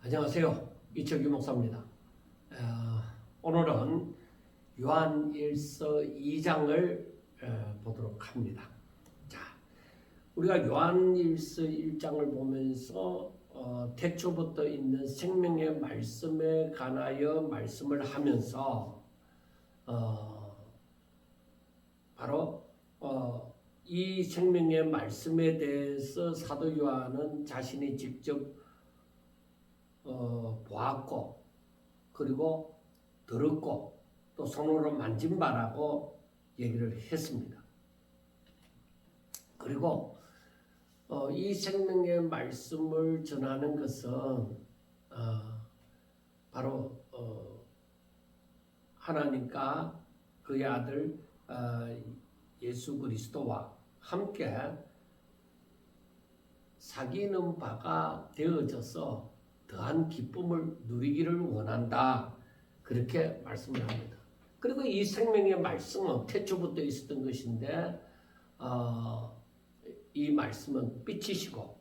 안녕하세요. 이철규 목사입니다. 오늘은 요한일서 2장을 보도록 합니다. 자, 우리가 요한일서 1장을 보면서 태초부터 있는 생명의 말씀에 관하여 말씀을 하면서 바로 이 생명의 말씀에 대해서 사도 요한은 자신이 직접 보았고 그리고 들었고 또 손으로 만진 바라고 얘기를 했습니다. 그리고 이 생명의 말씀을 전하는 것은 바로 하나님과 그의 아들 예수 그리스도와 함께 사귀는 바가 되어져서 더한 기쁨을 누리기를 원한다. 그렇게 말씀을 합니다. 그리고 이 생명의 말씀은 태초부터 있었던 것인데 이 말씀은 빛이시고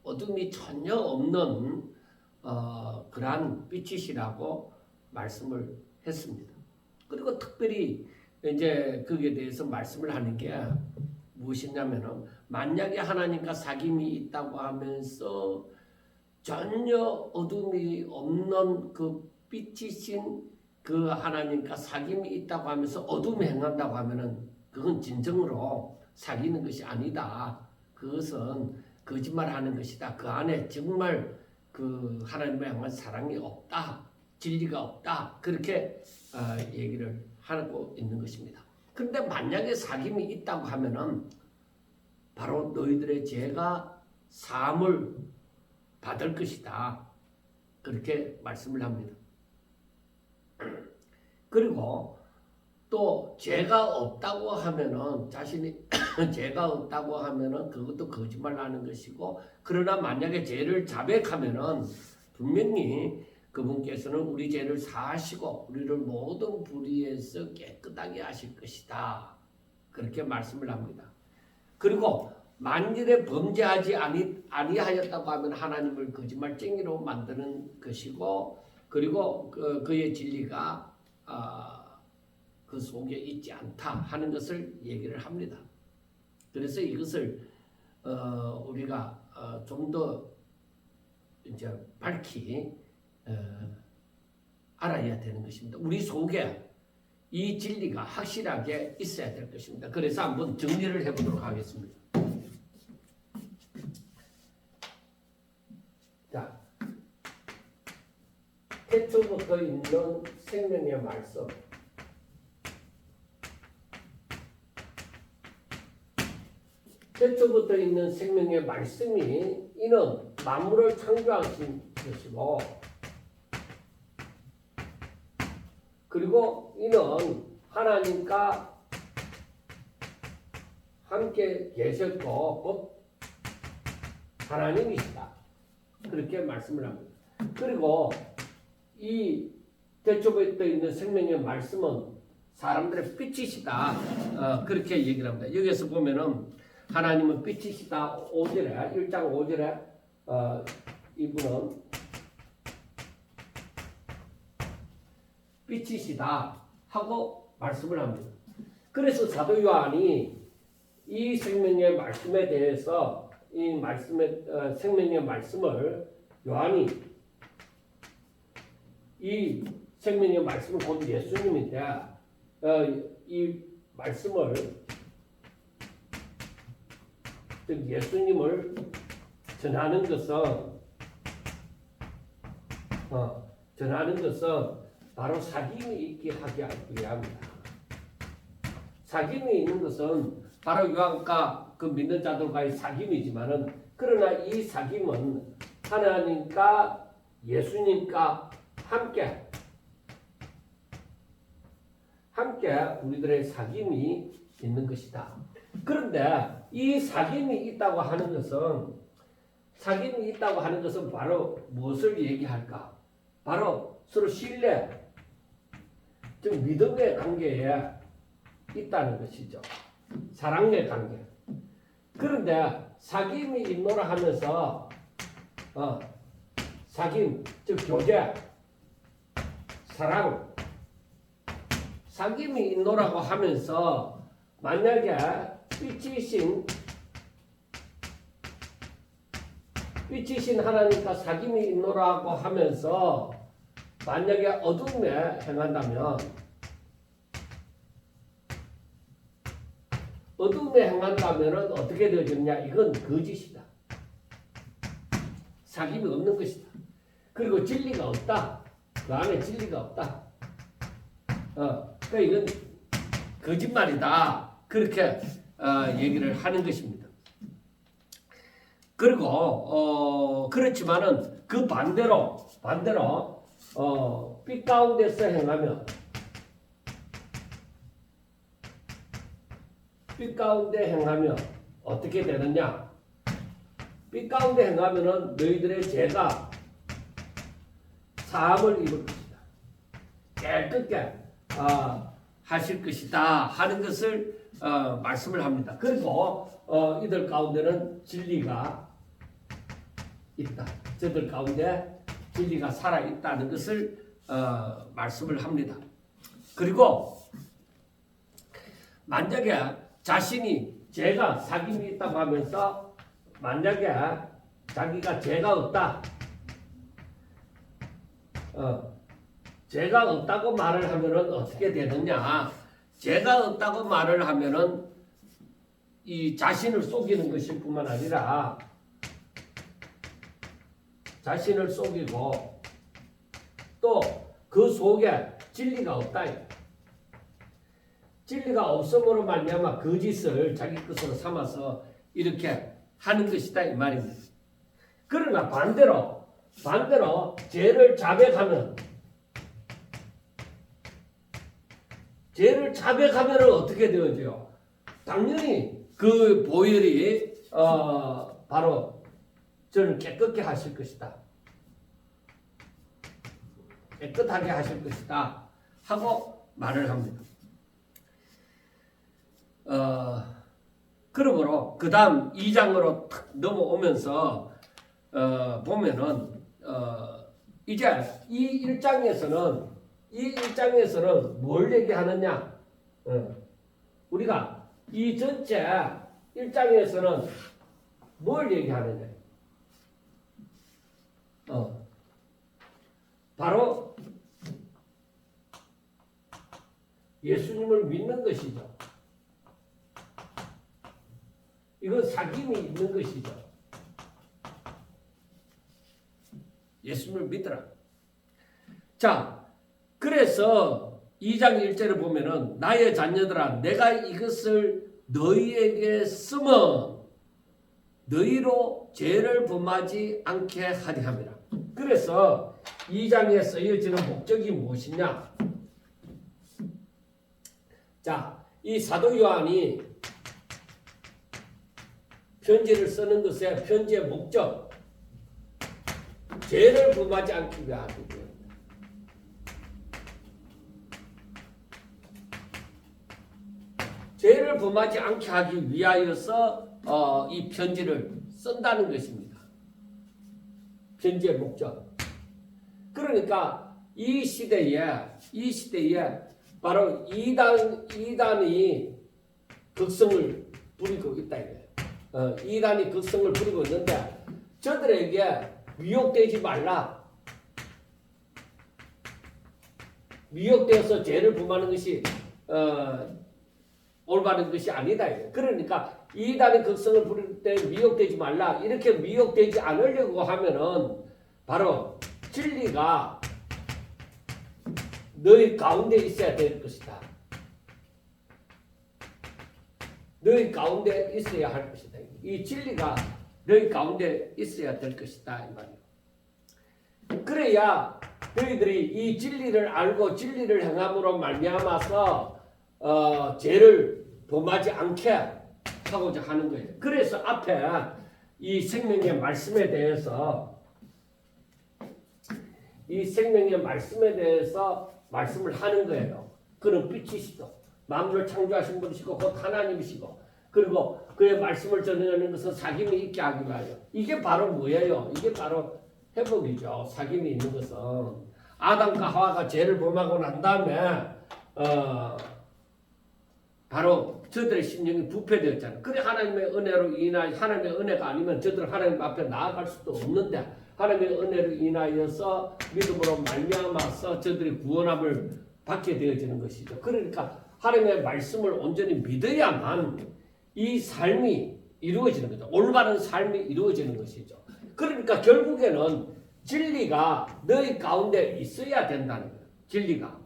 어둠이 전혀 없는 그러한 빛이시라고 말씀을 했습니다. 그리고 특별히 이제 거기에 대해서 말씀을 하는 게 무엇이냐면은 만약에 하나님과 사귐이 있다고 하면서 전혀 어둠이 없는 그 빛이신 그 하나님과 사귐이 있다고 하면서 어둠에 행한다고 하면은 그건 진정으로 사귀는 것이 아니다. 그것은 거짓말하는 것이다. 그 안에 정말 그 하나님을 향한 사랑이 없다. 진리가 없다. 그렇게 얘기를 하고 있는 것입니다. 그런데 만약에 사귐이 있다고 하면은 바로 너희들의 죄가 사함을 받을 것이다. 그렇게 말씀을 합니다. 그리고 또 죄가 없다고 하면은 자신이 죄가 없다고 하면은 그것도 거짓말하는 것이고, 그러나 만약에 죄를 자백하면은 분명히 그분께서는 우리 죄를 사하시고 우리를 모든 불의에서 깨끗하게 하실 것이다. 그렇게 말씀을 합니다. 그리고 만일에 범죄하지 아니하였다고 하면 하나님을 거짓말쟁이로 만드는 것이고, 그리고 그의 진리가 그 속에 있지 않다 하는 것을 얘기를 합니다. 그래서 이것을 우리가 좀 더 이제 밝히 알아야 되는 것입니다. 우리 속에 이 진리가 확실하게 있어야 될 것입니다. 그래서 한번 정리를 해보도록 하겠습니다. 자, 태초부터 있는 생명의 말씀. 태초부터 있는 생명의 말씀이 이는 만물을 창조하신 것이고, 그리고 이는 하나님과 함께 계셨고 곧 하나님이시다. 그렇게 말씀을 합니다. 그리고 이 태초부터 있는 생명의 말씀은 사람들의 빛이시다. 그렇게 얘기를 합니다. 여기서 보면은 하나님은 빛이시다. 5절에 1장 5절에 이분은 빛이시다 하고 말씀을 합니다. 그래서 사도 요한이 이 생명의 말씀에 대해서 이 말씀의 생명의 말씀을 요한이 이 생명의 말씀은 곧 예수님인데 이 말씀을 즉 예수님을 전하는 것은 바로 사귐이 있게 하게 위함이다. 사귐이 있는 것은 바로 요한과 그 믿는 자들과의 사귐이지만은, 그러나 이 사귐은 하나님과 예수님과 함께 우리들의 사귐이 있는 것이다. 그런데 이 사귐이 있다고 하는 것은 바로 무엇을 얘기할까? 바로 서로 신뢰, 즉 믿음의 관계에 있다는 것이죠. 사랑의 관계. 그런데 사귐이 있노라 하면서 사귐, 즉 교제, 사랑, 사귐이 있노라고 하면서 만약에 빛이신 하나님과 사귐이 있노라고 하면서 만약에 어둠에 행한다면 어떻게 되어지느냐? 이건 거짓이다. 사귐이 없는 것이다. 그리고 진리가 없다. 그 안에 진리가 없다. 그러니까 이건 거짓말이다. 그렇게 얘기를 하는 것입니다. 그리고 그렇지만은 그 반대로 빛 가운데서 행하면 어떻게 되느냐? 빛 가운데 행하면은 너희들의 죄가 사함을 입을 것이다. 깨끗게 하실 것이다 하는 것을 말씀을 합니다. 그리고 이들 가운데는 진리가 있다. 저들 가운데 진리가 살아있다는 것을 말씀을 합니다. 그리고 만약에 자신이 죄가 사귐이 있다고 하면서 만약에 자기가 죄가 없다. 죄가 없다고 말을 하면은 어떻게 되느냐? 죄가 없다고 말을 하면은 이 자신을 속이는 것일 뿐만 아니라 자신을 속이고 또 그 속에 진리가 없다. 진리가 없음으로 말미암아 거짓을 자기 것으로 삼아서 이렇게 하는 것이다 이 말입니다. 그러나 반대로 죄를 자백하면 어떻게 되어져요? 당연히 그 보혈이 바로 저를 깨끗게 하실 것이다. 깨끗하게 하실 것이다 하고 말을 합니다. 그러므로 그 다음 2장으로 탁 넘어오면서 보면은 이제 이 1장에서는 뭘 얘기하느냐? 우리가 이 전체 1장에서는 뭘 얘기하느냐? 바로 예수님을 믿는 것이죠. 이건 사귐이 있는 것이죠. 예수님을 믿으라. 자, 그래서 2장 1절을 보면은 나의 자녀들아 내가 이것을 너희에게 쓰면 너희로 죄를 범하지 않게 하리 함이라. 그래서 2장에 쓰여지는 목적이 무엇이냐? 자, 이 사도 요한이 편지를 쓰는 것의 편지의 목적, 죄를 범하지 않기 위함이고요. 죄를 범하지 않게 하기 위하여서 이 편지를 쓴다는 것입니다. 편지의 목적. 그러니까 이 시대에 바로 이단이 극성을 부리고 있다 이거예요. 이단이 극성을 부리고 있는데 저들에게 미혹되지 말라. 미혹되어서 죄를 범하는 것이 올바른 것이 아니다. 그러니까 이단의 극성을 부릴 때 미혹되지 말라. 이렇게 미혹되지 않으려고 하면은 바로 진리가 너희 가운데 있어야 될 것이다. 너희 가운데 있어야 할 것이다. 이 진리가 너희 가운데 있어야 될 것이다. 이 말이에요. 그래야 너희들이 이 진리를 알고 진리를 행함으로 말미암아서 죄를 범하지 않게 하고자 하는 거예요. 그래서 앞에 이 생명의 말씀에 대해서 말씀을 하는 거예요. 그는 빛이시고 만물을 창조하신 분이시고 곧 하나님이시고 그리고 그의 말씀을 전하는 것은 사귐이 있게 하기 위하여. 이게 바로 뭐예요? 이게 바로 회복이죠. 사귐이 있는 것은 아담과 하와가 죄를 범하고 난 다음에 바로 저들의 심령이 부패되었잖아요. 그래 하나님의 은혜로 인하여 하나님의 은혜가 아니면 저들은 하나님 앞에 나아갈 수도 없는데 하나님의 은혜로 인하여서 믿음으로 말미암아서 저들이 구원함을 받게 되어지는 것이죠. 그러니까 하나님의 말씀을 온전히 믿어야만 이 삶이 이루어지는 거죠. 올바른 삶이 이루어지는 것이죠. 그러니까 결국에는 진리가 너희 가운데 있어야 된다는 거예요. 진리가.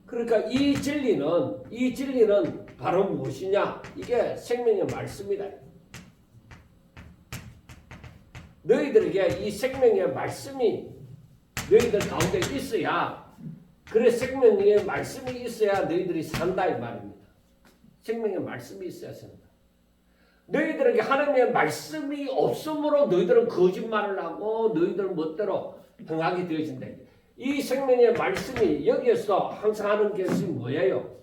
그러니까 이 진리는 바로 무엇이냐? 이게 생명의 말씀이다. 너희들에게 이 생명의 말씀이 너희들 가운데 있어야, 그래 생명의 말씀이 있어야 너희들이 산다 이 말입니다. 생명의 말씀이 있어야 산다. 너희들에게 하나님의 말씀이 없으므로 너희들은 거짓말을 하고 너희들 멋대로 행하게 되어진다. 이 생명의 말씀이 여기에서 항상 하는 것이 뭐예요?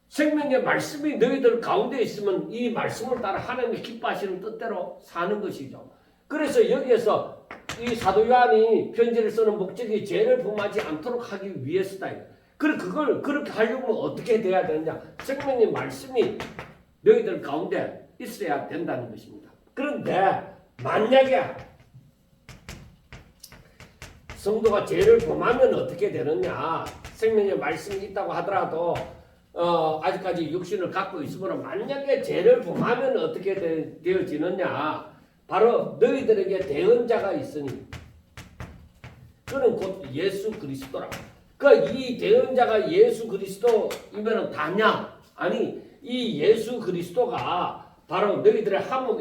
생명의 말씀이 너희들 가운데 있으면 이 말씀을 따라 하나님이 기뻐하시는 뜻대로 사는 것이죠. 그래서 여기에서 이 사도 요한이 편지를 쓰는 목적이 죄를 범하지 않도록 하기 위해서다. 그걸 그렇게 하려면 어떻게 돼야 되느냐? 생명의 말씀이 너희들 가운데 있어야 된다는 것입니다. 그런데 만약에 성도가 죄를 범하면 어떻게 되느냐? 생명의 말씀이 있다고 하더라도 아직까지 육신을 갖고 있으므로 만약에 죄를 범하면 어떻게 되어지느냐? 바로 너희들에게 대언자가 있으니 그는 곧 예수 그리스도라. 그러니까 이 대언자가 예수 그리스도이면 다냐? 아니 이 예수 그리스도가 바로 너희들의 화목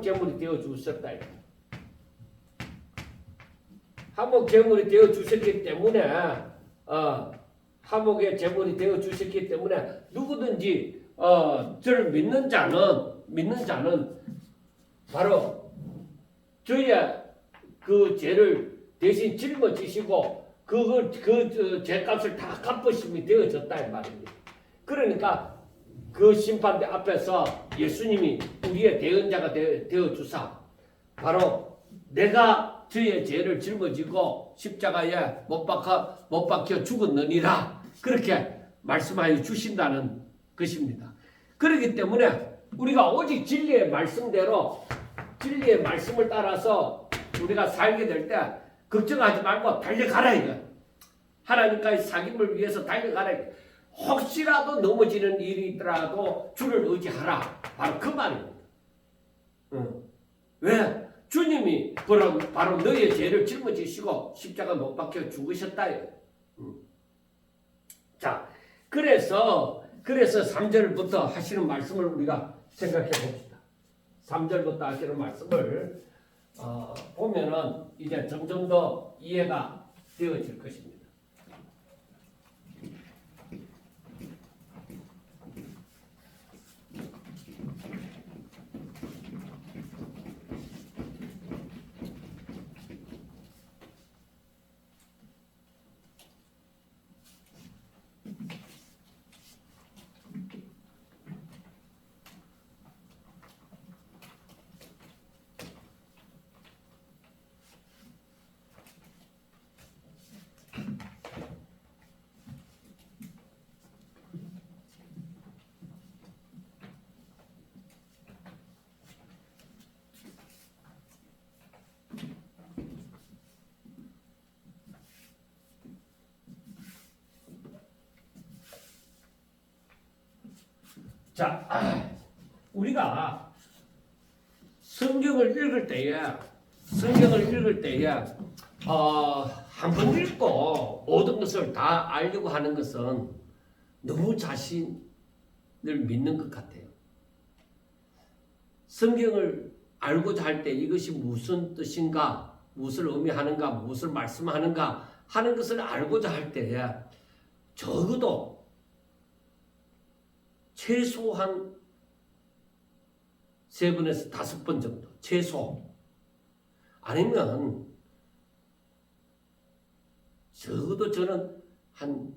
제물이 되어 주셨다. 화목 제물이 되어 주셨기 때문에 화목의 제물이 되어 주셨기 때문에 누구든지 저를 믿는 자는 바로 저의 그 죄를 대신 짊어지시고 그 죄값을 다 갚으심이 되어졌다 이 말입니다. 그러니까 그 심판대 앞에서 예수님이 우리의 대언자가 되어 주사 바로 내가 저의 죄를 짊어지고 십자가에 못 박혀 죽었느니라 그렇게 말씀하여 주신다는 것입니다. 그렇기 때문에 우리가 오직 진리의 말씀대로 진리의 말씀을 따라서 우리가 살게 될 때 걱정하지 말고 달려가라 이거. 하나님과의 사귐을 위해서 달려가라 이거. 혹시라도 넘어지는 일이 있더라도 주를 의지하라. 바로 그 말입니다. 왜? 주님이 바로 너의 죄를 짊어지시고 십자가 못 박혀 죽으셨다. 자, 그래서 3절부터 하시는 말씀을 우리가 생각해 봅시다. 3절부터 하시는 말씀을 보면은 이제 점점 더 이해가 되어질 것입니다. 자, 우리가 성경을 읽을 때에 한 번 읽고 모든 것을 다 알려고 하는 것은 너무 자신을 믿는 것 같아요. 성경을 알고자 할 때 이것이 무슨 뜻인가, 무엇을 의미하는가, 무엇을 말씀하는가 하는 것을 알고자 할 때에 적어도 최소한 3번에서 5번 정도, 최소. 아니면 적어도 저는 한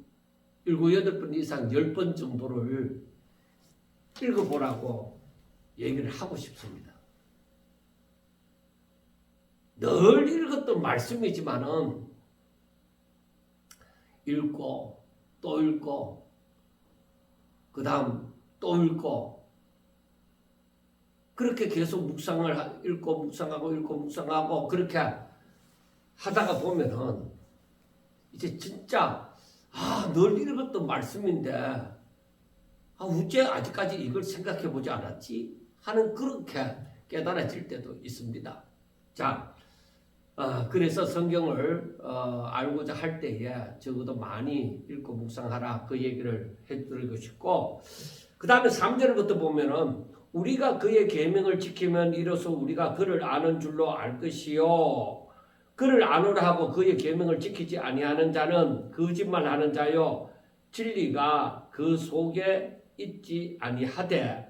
7, 8번 이상 10번 정도를 읽어보라고 얘기를 하고 싶습니다. 늘 읽었던 말씀이지만은 읽고 또 읽고 그 다음 또 읽고 그렇게 계속 묵상을 읽고 묵상하고 읽고 묵상하고 그렇게 하다가 보면은 이제 진짜 늘 읽었던 말씀인데 어째 아직까지 이걸 생각해 보지 않았지 하는 그렇게 깨달아질 때도 있습니다. 자, 그래서 성경을 알고자 할 때에 적어도 많이 읽고 묵상하라 그 얘기를 해드리고 싶고 그 다음에 3절부터 보면은 우리가 그의 계명을 지키면 이로써 우리가 그를 아는 줄로 알 것이요 그를 아노라 하고 그의 계명을 지키지 아니하는 자는 거짓말하는 자요 진리가 그 속에 있지 아니하되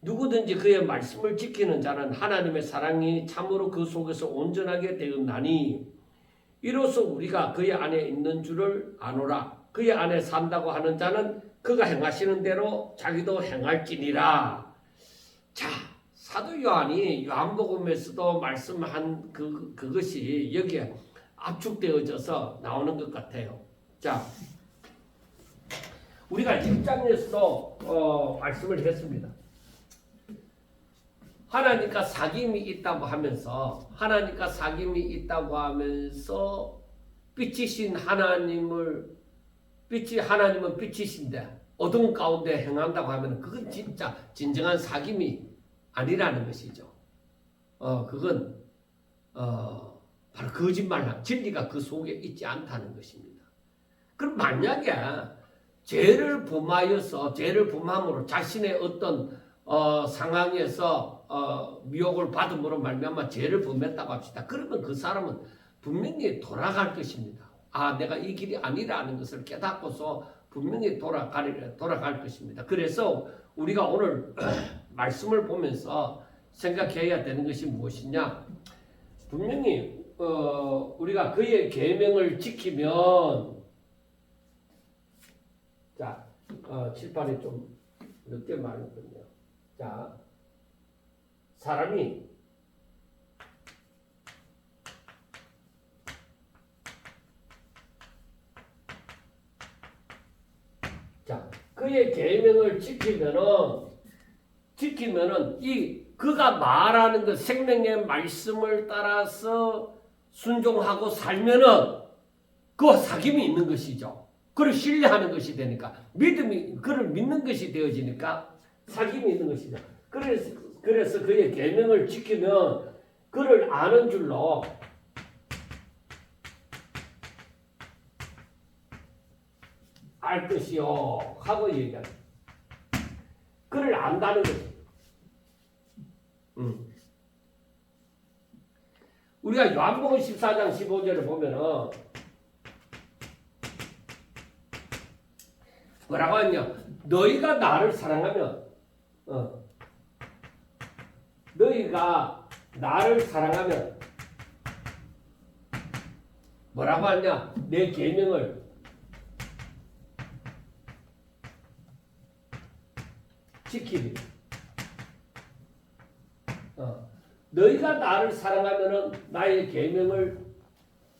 누구든지 그의 말씀을 지키는 자는 하나님의 사랑이 참으로 그 속에서 온전하게 되었나니 이로써 우리가 그의 안에 있는 줄을 아노라. 그의 안에 산다고 하는 자는 그가 행하시는 대로 자기도 행할지니라. 자, 사도 요한이 요한복음에서도 말씀한 그것이 여기에 압축되어져서 나오는 것 같아요. 자, 우리가 1장에서도 말씀을 했습니다. 하나님과 사귐이 있다고 하면서 빛이신 하나님은 빛이신데 어둠 가운데 행한다고 하면 그건 진짜 진정한 사귐이 아니라는 것이죠. 그건 바로 거짓말, 진리가 그 속에 있지 않다는 것입니다. 그럼 만약에 죄를 범함으로 자신의 어떤 상황에서 미혹을 받음으로 말미암아 죄를 범했다고 합시다. 그러면 그 사람은 분명히 돌아갈 것입니다. 내가 이 길이 아니라는 것을 깨닫고서 분명히 돌아갈 것입니다. 그래서 우리가 오늘 말씀을 보면서 생각해야 되는 것이 무엇이냐? 분명히 우리가 그의 계명을 지키면 자, 칠판에 좀 늦게 말했거든요. 자, 사람이 그의 계명을 지키면은 그가 말하는 그 생명의 말씀을 따라서 순종하고 살면은 그 사귐이 있는 것이죠. 그를 신뢰하는 것이 되니까 그를 믿는 것이 되어지니까 사귐이 있는 것이죠. 그래서 그의 계명을 지키면 그를 아는 줄로 알 것이요 하고 얘기합니다. 그를 안다는 것입니다. 우리가 요한복음 14장 15절을 보면은 뭐라고 하냐? 너희가 나를 사랑하면 뭐라고 하냐? 내 계명을 지키리. 너희가 나를 사랑하면은 나의 계명을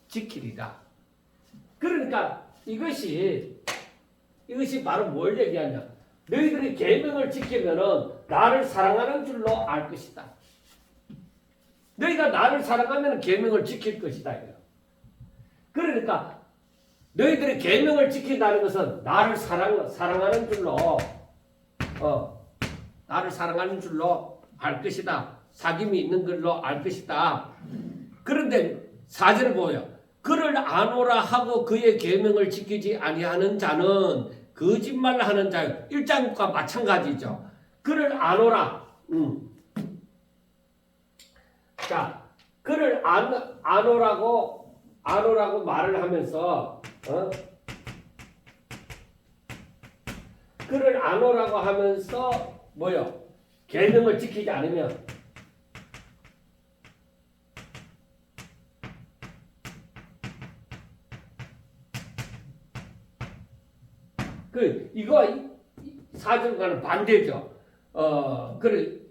지키리라. 그러니까 이것이 바로 뭘 얘기하냐? 너희들이 계명을 지키면은 나를 사랑하는 줄로 알 것이다. 너희가 나를 사랑하면 계명을 지킬 것이다. 그러니까 너희들이 계명을 지킨다는 것은 나를 사랑하는 줄로 알 것이다. 사귐이 있는 걸로 알 것이다. 그런데 4절을 보여. 그를 아노라 하고 그의 계명을 지키지 아니하는 자는 거짓말하는 자요. 1장과 마찬가지죠. 그를 아노라. 자, 그를 아노라고 말을 하면서 그를 아노라고 하면서 뭐요? 계명을 지키지 않으면 이거 사절과는 반대죠.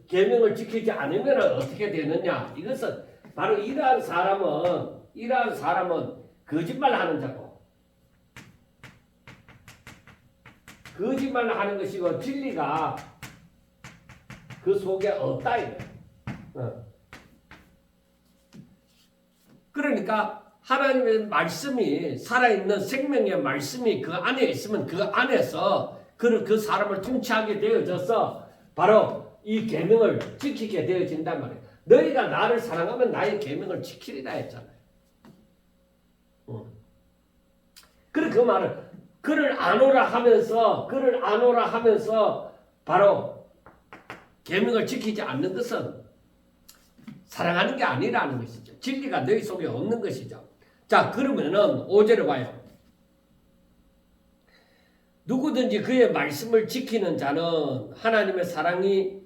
계명을 지키지 않으면 어떻게 되느냐? 이것은 바로 이러한 사람은 거짓말하는 자고 거짓말하는 것이고 진리가 그 속에 없다 이거야. 그러니까 하나님의 말씀이 살아있는 생명의 말씀이 그 안에 있으면 그 안에서 그 사람을 통치하게 되어져서 바로 이 계명을 지키게 되어진단 말이에요. 너희가 나를 사랑하면 나의 계명을 지키리라 했잖아요. 그래 그 말을 그를 아노라 하면서 바로 계명을 지키지 않는 것은 사랑하는 게 아니라는 것이죠. 진리가 너희 속에 없는 것이죠. 자, 그러면은 5절에 봐요. 누구든지 그의 말씀을 지키는 자는 하나님의 사랑이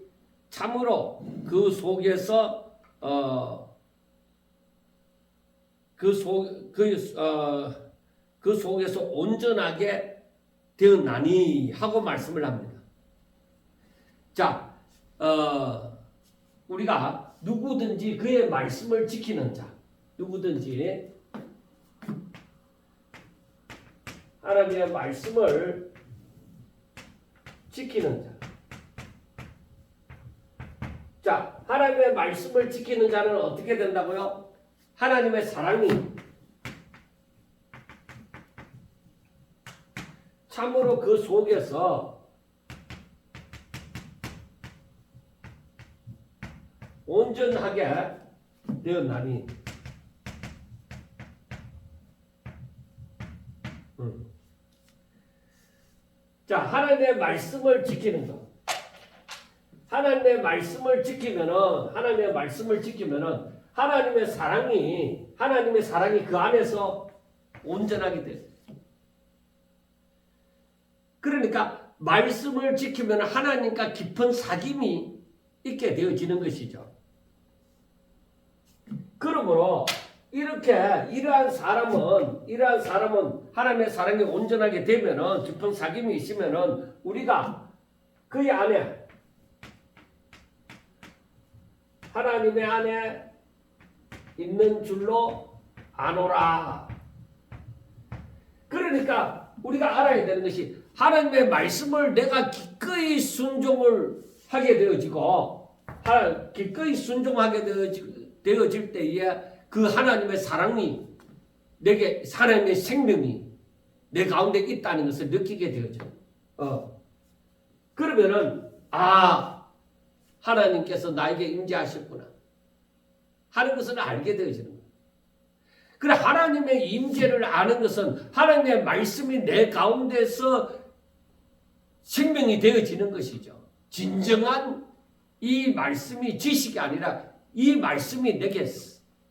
참으로 그 속에서 그 속에서 온전하게 되었나니 하고 말씀을 합니다. 자, 우리가 누구든지 그의 말씀을 지키는 자, 누구든지 하나님의 말씀을 지키는 자. 자, 하나님의 말씀을 지키는 자는 어떻게 된다고요? 하나님의 사랑이 참으로 그 속에서 온전하게 되었나니. 자, 하나님의 말씀을 지키는 것. 하나님의 말씀을 지키면은 하나님의 사랑이 그 안에서 온전하게 돼요. 그러니까 말씀을 지키면 하나님과 깊은 사귐이 있게 되어지는 것이죠. 그러므로 이러한 사람은 하나님의 사랑이 온전하게 되면은 깊은 사귐이 있으면은 우리가 그의 안에 하나님의 안에 있는 줄로 아노라. 그러니까 우리가 알아야 되는 것이 하나님의 말씀을 내가 기꺼이 순종을 하게 되어지고 기꺼이 순종하게 되어질 때에 그 하나님의 사랑이 내게 하나님의 생명이 내 가운데 있다는 것을 느끼게 되어져. 그러면은 하나님께서 나에게 임재하셨구나 하는 것을 알게 되어지는 거예요. 그래 하나님의 임재를 아는 것은 하나님의 말씀이 내 가운데서 생명이 되어지는 것이죠. 진정한 이 말씀이 지식이 아니라 이 말씀이 내게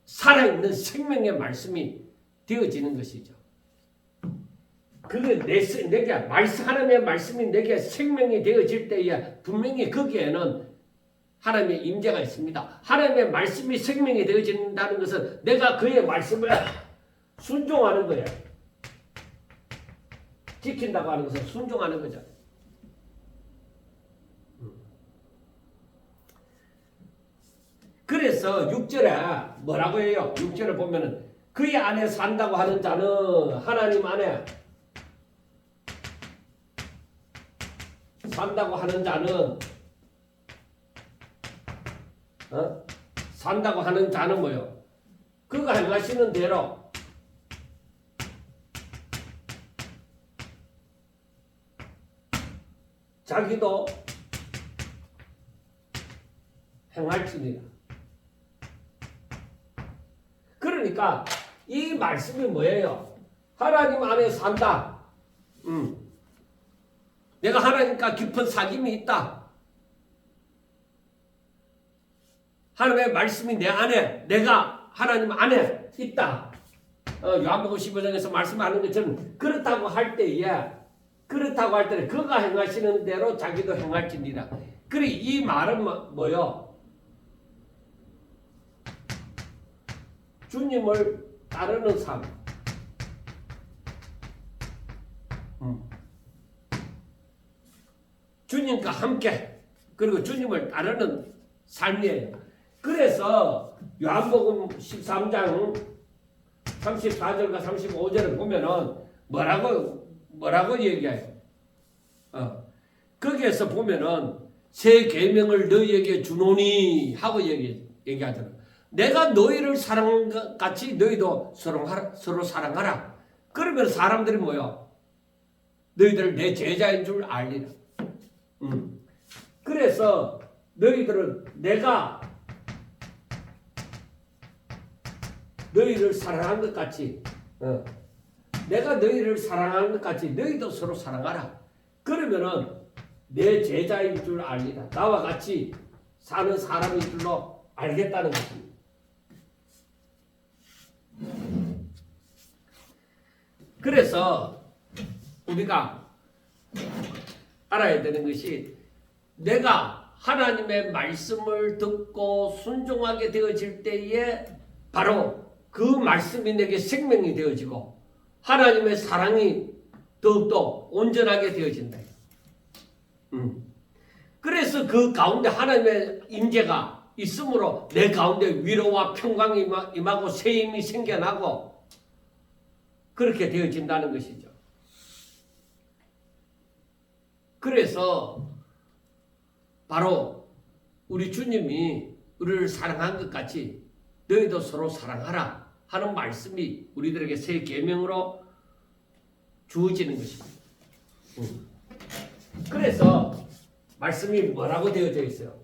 살아있는 생명의 말씀이 되어지는 것이죠. 그게 하나님의 말씀이 내게 생명이 되어질 때에 분명히 거기에는 하나님의 임재가 있습니다. 하나님의 말씀이 생명이 되어진다는 것은 내가 그의 말씀을 순종하는 거예요. 지킨다고 하는 것은 순종하는 거죠. 그래서 6절에 뭐라고 해요? 6절에 보면은 그의 안에 산다고 하는 자는 하나님 안에 산다고 하는 자는 산다고 하는 자는 뭐요? 그가 행하시는 대로 자기도 행할지니라. 그러니까 이 말씀이 뭐예요? 하나님 안에 산다. 내가 하나님과 깊은 사귐이 있다. 하나님의 말씀이 내 안에, 내가 하나님 안에 있다. 요한복음 15장에서 말씀하는 것처럼 그렇다고 할 때에 그가 행하시는 대로 자기도 행할지니라. 그래 이 말은 뭐요? 주님을 따르는 삶. 주님과 함께 그리고 주님을 따르는 삶이에요. 그래서 요한복음 13장 34절과 35절을 보면은 뭐라고 얘기해요? 거기에서 보면은 새 계명을 너희에게 주노니 하고 얘기하잖아. 내가 너희를 사랑한 것 같이 너희도 서로 사랑하라. 그러면 사람들이 뭐야? 너희들 내 제자인 줄 알리라. 그래서 너희들은 내가 너희를 사랑한 것 같이 내가 너희를 사랑하는 것 같이 너희도 서로 사랑하라. 그러면은 내 제자인 줄 알리라. 나와 같이 사는 사람인 줄로 알겠다는 것입니다. 그래서 우리가 알아야 되는 것이 내가 하나님의 말씀을 듣고 순종하게 되어질 때에 바로 그 말씀이 내게 생명이 되어지고 하나님의 사랑이 더욱더 온전하게 되어진다. 그래서 그 가운데 하나님의 임재가 있으므로 내 가운데 위로와 평강이 임하고 새 힘이 생겨나고 그렇게 되어진다는 것이죠. 그래서 바로 우리 주님이 우리를 사랑한 것 같이 너희도 서로 사랑하라 하는 말씀이 우리들에게 새 계명으로 주어지는 것입니다. 그래서 말씀이 뭐라고 되어져 있어요?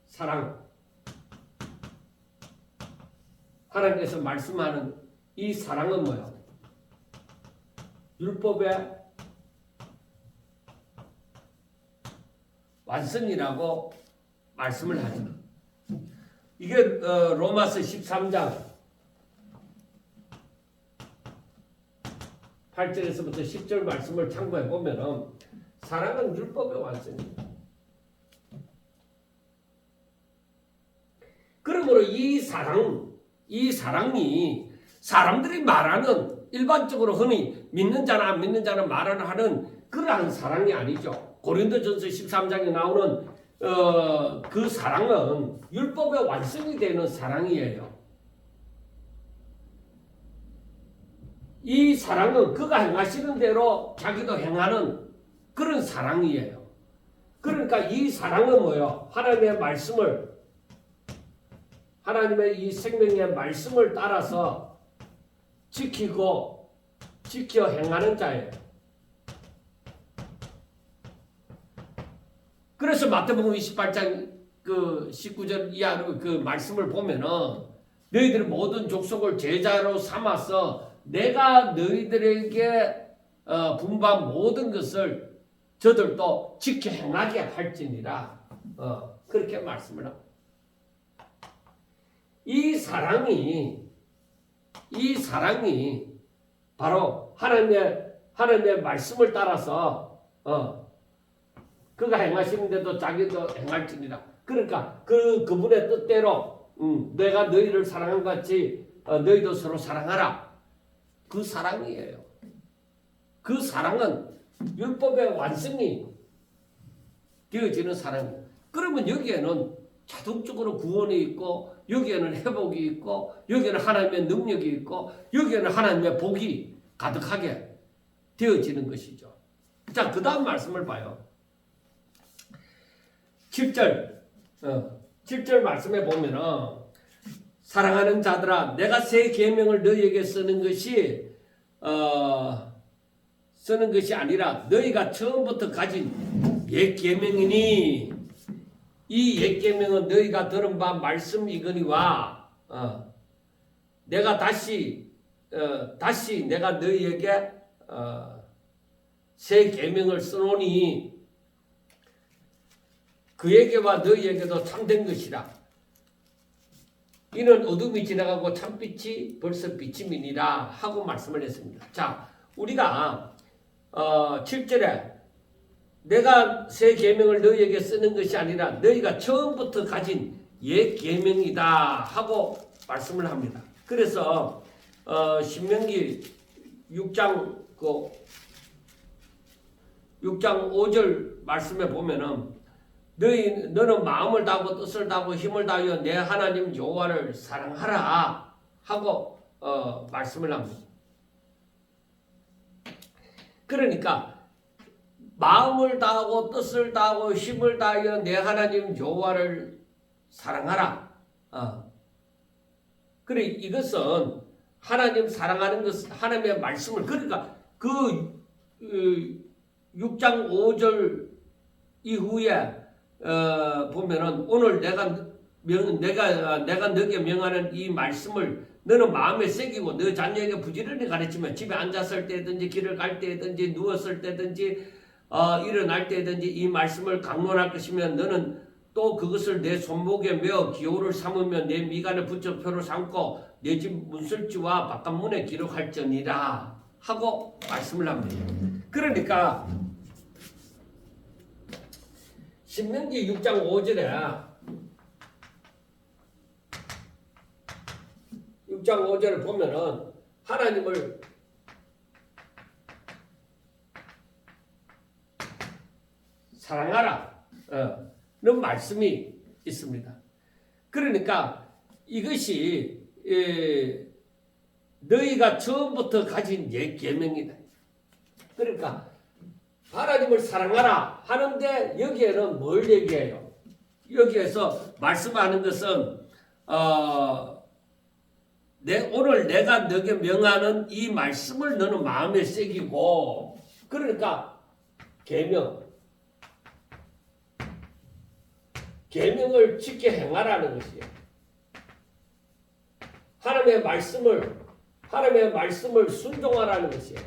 사랑. 하나님께서 말씀하는 이 사랑은 뭐예요? 율법의 완성이라고 말씀을 하죠. 이게 로마서 13장 8절에서부터 10절 말씀을 참고해 보면은 사랑은 율법의 완성입니다. 그러므로 이 사랑이 사람들이 말하는 일반적으로 흔히 믿는 자나 안 믿는 자나 말을 하는 그러한 사랑이 아니죠. 고린도전서 13장에 나오는 그 사랑은 율법의 완성이 되는 사랑이에요. 이 사랑은 그가 행하시는 대로 자기도 행하는 그런 사랑이에요. 그러니까 이 사랑은 뭐예요? 하나님의 이 생명의 말씀을 따라서 지켜 행하는 자예요. 그래서 마태복음 28장 그 19절 이하로 그 말씀을 보면은 너희들 모든 족속을 제자로 삼아서 내가 너희들에게 분부한 모든 것을 저들도 지켜 행하게 할지니라. 그렇게 말씀을 합니다. 이 사랑이 바로 하나님의 말씀을 따라서 그가 행하시는데도 자기도 행할지니라. 그러니까 그분의 뜻대로 내가 너희를 사랑한 것 같이 너희도 서로 사랑하라. 그 사랑이에요. 그 사랑은 율법의 완성이 되어지는 사랑이에요. 그러면 여기에는 자동적으로 구원이 있고 여기에는 회복이 있고 여기에는 하나님의 능력이 있고 여기에는 하나님의 복이 가득하게 되어지는 것이죠. 자, 그 다음 말씀을 봐요. 7절 말씀에 보면은 사랑하는 자들아 내가 새 계명을 너희에게 쓰는 것이 아니라 너희가 처음부터 가진 옛 계명이니 이 옛 계명은 너희가 들은 바 말씀이거니와 내가 다시 내가 너희에게 새 계명을 써노니 그에게와 너희에게도 참된 것이라. 이는 어둠이 지나가고 참빛이 벌써 비침이니라 하고 말씀을 했습니다. 자, 우리가 7절에 내가 새 계명을 너희에게 쓰는 것이 아니라 너희가 처음부터 가진 옛 계명이다 하고 말씀을 합니다. 그래서 신명기 6장 5절 말씀에 보면은 너는 마음을 다하고 뜻을 다하고 힘을 다하여 내 하나님 여호와를 사랑하라 하고 말씀을 합니다. 그러니까 마음을 다하고 뜻을 다하고 힘을 다하여 내 하나님 여호와를 사랑하라. 그래 이것은 하나님 사랑하는 것, 하나님의 말씀을 그러니까 그 6장 5절 이후에 보면은 오늘 내가 너에게 명하는 이 말씀을 너는 마음에 새기고 너 자녀에게 부지런히 가르치면 집에 앉았을 때든지 길을 갈 때든지 누웠을 때든지 일어날 때든지 이 말씀을 강론할 것이면 너는 또 그것을 내 손목에 메어 기호를 삼으며 내 미간에 붙여 표를 삼고 내 집 문설주와 바깥문에 기록할지니라 하고 말씀을 합니다. 그러니까 신명기 6장 5절을 보면은 하나님을 사랑하라 는 말씀이 있습니다. 그러니까 이것이 너희가 처음부터 가진 옛 계명이다. 그러니까 하나님을 사랑하라 하는데 여기에는 뭘 얘기해요? 여기에서 말씀하는 것은 오늘 내가 너에게 명하는 이 말씀을 너는 마음에 새기고 그러니까 계명을 지켜 행하라는 것이에요. 하나님의 말씀을 순종하라는 것이에요.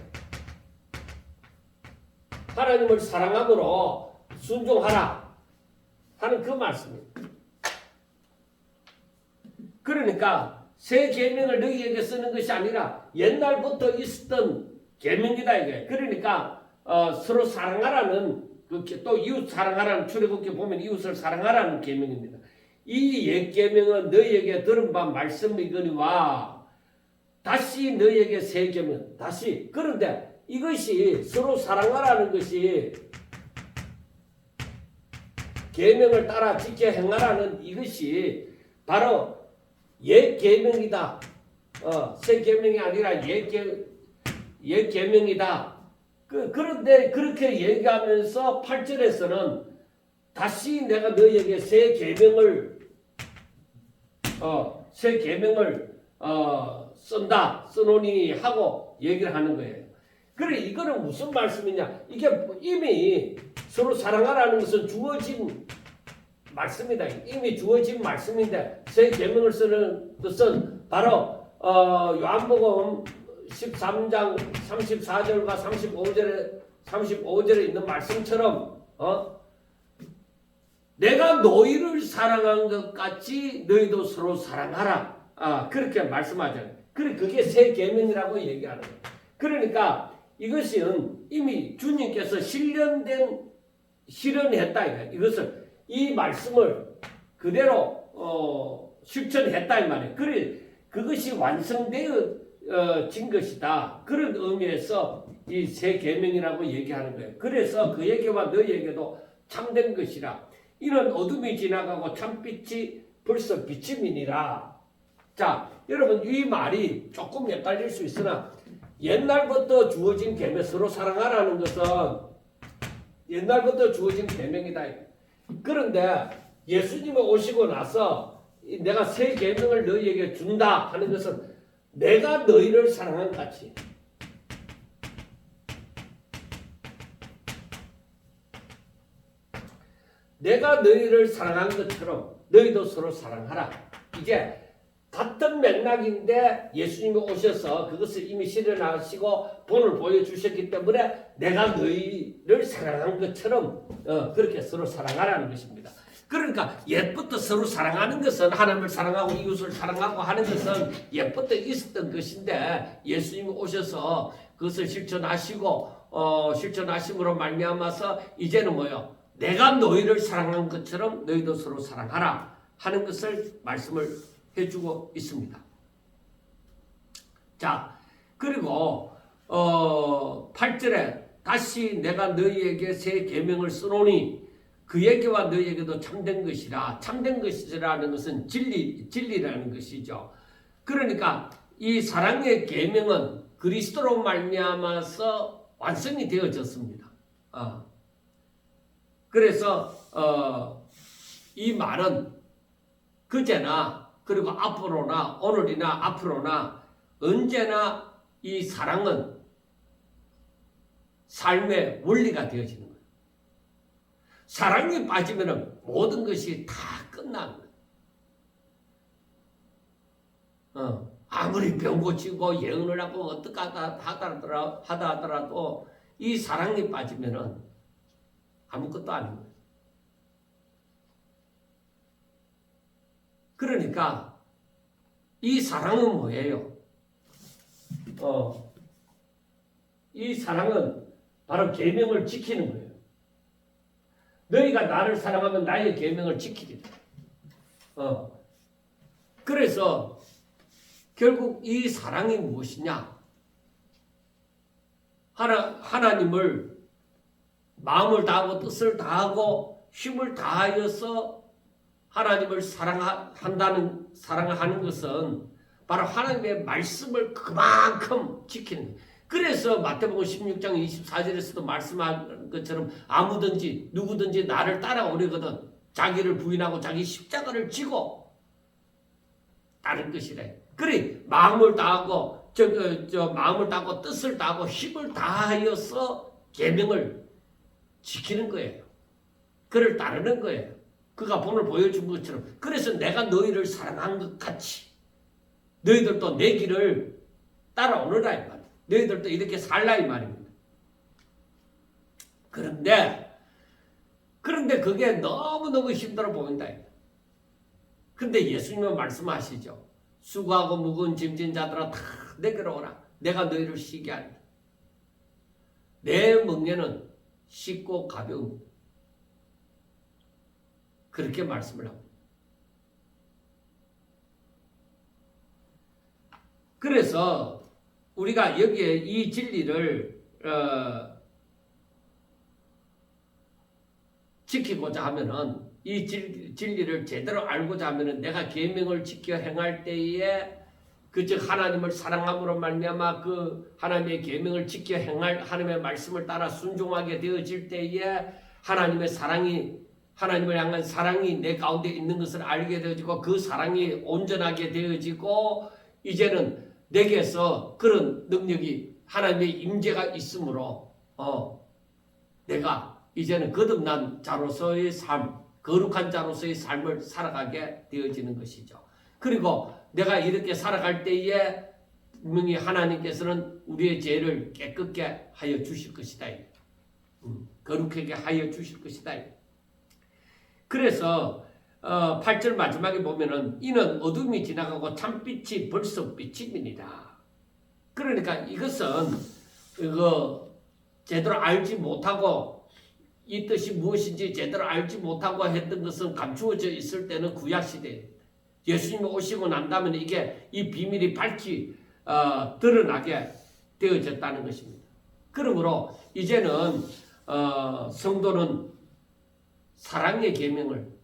하나님을 사랑함으로 순종하라 하는 그 말씀입니다. 그러니까 새 계명을 너희에게 쓰는 것이 아니라 옛날부터 있었던 계명이다 이게. 그러니까 서로 사랑하라는 또 이웃 사랑하라는 출애굽기 보면 이웃을 사랑하라는 계명입니다. 이 옛 계명은 너희에게 들은 바 말씀이거니와 다시 너희에게 새 계명 다시. 그런데 이것이 서로 사랑하라는 것이 계명을 따라 지켜 행하라는 이것이 바로 옛 계명이다. 새 계명이 아니라 옛 계명이다. 그런데 그렇게 얘기하면서 8절에서는 다시 내가 너희에게 새 계명을 써노니 하고 얘기를 하는 거예요. 그래 이거는 무슨 말씀이냐? 이게 이미 서로 사랑하라는 것은 주어진 말씀이다. 이미 주어진 말씀인데 새 계명을 쓰는 것은 바로 요한복음 13장 34절과 35절에 있는 말씀처럼 내가 너희를 사랑한 것 같이 너희도 서로 사랑하라. 그렇게 말씀하잖아요. 그게 새 계명이라고 얘기하는 거예요. 그러니까 이것은 이미 주님께서 실현했다. 이것을 이 말씀을 그대로 실천했다 이 말이에요. 그것이 완성되어진 것이다. 그런 의미에서 이 새 계명이라고 얘기하는 거예요. 그래서 그에게와 너희에게도 참된 것이라. 이는 어둠이 지나가고 참빛이 벌써 비침이니라. 자, 여러분 이 말이 조금 헷갈릴 수 있으나 옛날부터 주어진 계명 서로 사랑하라는 것은 옛날부터 주어진 계명이다. 그런데 예수님이 오시고 나서 내가 새 계명을 너희에게 준다 하는 것은 내가 너희를 사랑한 같이 내가 너희를 사랑한 것처럼 너희도 서로 사랑하라. 이게 같은 맥락인데 예수님이 오셔서 그것을 이미 실현하시고 본을 보여주셨기 때문에 내가 너희를 사랑한 것처럼 그렇게 서로 사랑하라는 것입니다. 그러니까 옛부터 서로 사랑하는 것은 하나님을 사랑하고 이웃을 사랑하고 하는 것은 옛부터 있었던 것인데 예수님이 오셔서 그것을 실천하심으로 말미암아서 이제는 뭐요? 내가 너희를 사랑한 것처럼 너희도 서로 사랑하라 하는 것을 말씀을 해주고 있습니다. 자, 그리고 8절에 다시 내가 너희에게 새 계명을 쓰노니 그에게와 너에게도 참된 것이라. 참된 것이라는 것은 진리라는 것이죠. 그러니까 이 사랑의 계명은 그리스도로 말미암아서 완성이 되어졌습니다. 그래서 이 말은 그제나 그리고 앞으로나 오늘이나 앞으로나 언제나 이 사랑은 삶의 원리가 되어지는 거예요. 사랑이 빠지면 모든 것이 다 끝나는 거예요. 아무리 병 고치고 예언을 하고 어떻게 하다 하더라도 이 사랑이 빠지면 아무것도 아닌 거예요. 그러니까 이 사랑은 뭐예요? 이 사랑은 바로 계명을 지키는 거예요. 너희가 나를 사랑하면 나의 계명을 지키리라. 그래서 결국 이 사랑이 무엇이냐? 하나님을 마음을 다하고 뜻을 다하고 힘을 다하여서 하나님을 사랑하는 것은 바로 하나님의 말씀을 그만큼 지키는 거예요. 그래서 마태복음 16장 24절에서도 말씀한 것처럼 아무든지 누구든지 나를 따라오려거든 자기를 부인하고 자기 십자가를 지고 따를 것이래. 그래 마음을 다하고 마음을 다하고 뜻을 다하고 힘을 다하여서 계명을 지키는 거예요. 그를 따르는 거예요. 그가 본을 보여준 것처럼. 그래서 내가 너희를 사랑한 것 같이 너희들도 내 길을 따라오느라 이 말이야. 너희들도 이렇게 살라 이 말입니다. 그런데 그게 너무너무 힘들어 보인다. 근데 예수님은 말씀하시죠. 수고하고 무거운 짐진 자들아 다 내게로 오라. 내가 너희를 쉬게 하리라. 내 멍에는 쉽고 가벼운 그렇게 말씀을 합니다. 그래서 우리가 여기에 이 진리를 지키고자 하면은 이 진리를 제대로 알고자 하면은 내가 계명을 지켜 행할 때에 즉 하나님을 사랑함으로 말미암아 그 하나님의 계명을 지켜 행할 하나님의 말씀을 따라 순종하게 되어질 때에 하나님을 향한 사랑이 내 가운데 있는 것을 알게 되어지고 그 사랑이 온전하게 되어지고 이제는 내게서 그런 능력이 하나님의 임재가 있으므로 내가 이제는 거듭난 자로서의 삶, 거룩한 자로서의 삶을 살아가게 되어지는 것이죠. 그리고 내가 이렇게 살아갈 때에 분명히 하나님께서는 우리의 죄를 깨끗게 하여 주실 것이다. 거룩하게 하여 주실 것이다. 그래서 8절 마지막에 보면은 이는 어둠이 지나가고 참빛이 벌써 비침이니라. 그러니까 이것은 제대로 알지 못하고 이 뜻이 무엇인지 제대로 알지 못하고 했던 것은 감추어져 있을 때는 구약시대 예수님이 오시고 난 다음에 이게 이 비밀이 밝히 드러나게 되어졌다는 것입니다. 그러므로 이제는 성도는 사랑의 계명을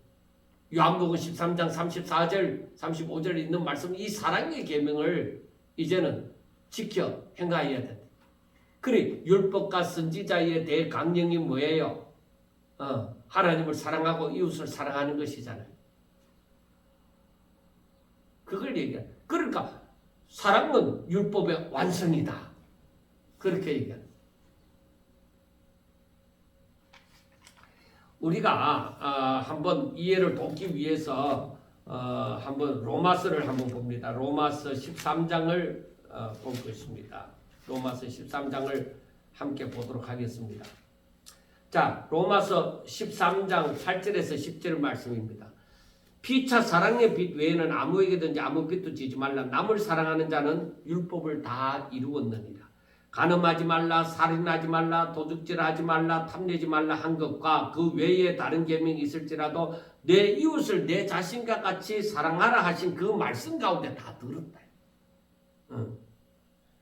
요한복음 13장 34절 35절에 있는 말씀 이 사랑의 계명을 이제는 지켜 행하여야 된다. 그래 율법과 선지자의 대강령이 뭐예요? 하나님을 사랑하고 이웃을 사랑하는 것이잖아요. 그걸 얘기해. 그러니까 사랑은 율법의 완성이다. 그렇게 얘기해. 우리가 한번 이해를 돕기 위해서 한번 로마서를 한번 봅니다. 로마서 13장을 볼 것입니다. 로마서 13장을 함께 보도록 하겠습니다. 자, 로마서 13장 8절에서 10절 말씀입니다. 피차 사랑의 빛 외에는 아무에게든지 아무 빛도 지지 말라. 남을 사랑하는 자는 율법을 다 이루었느니라. 간음하지 말라, 살인하지 말라, 도둑질하지 말라, 탐내지 말라 한 것과 그 외에 다른 계명이 있을지라도 내 이웃을 내 자신과 같이 사랑하라 하신 그 말씀 가운데 다 들었다.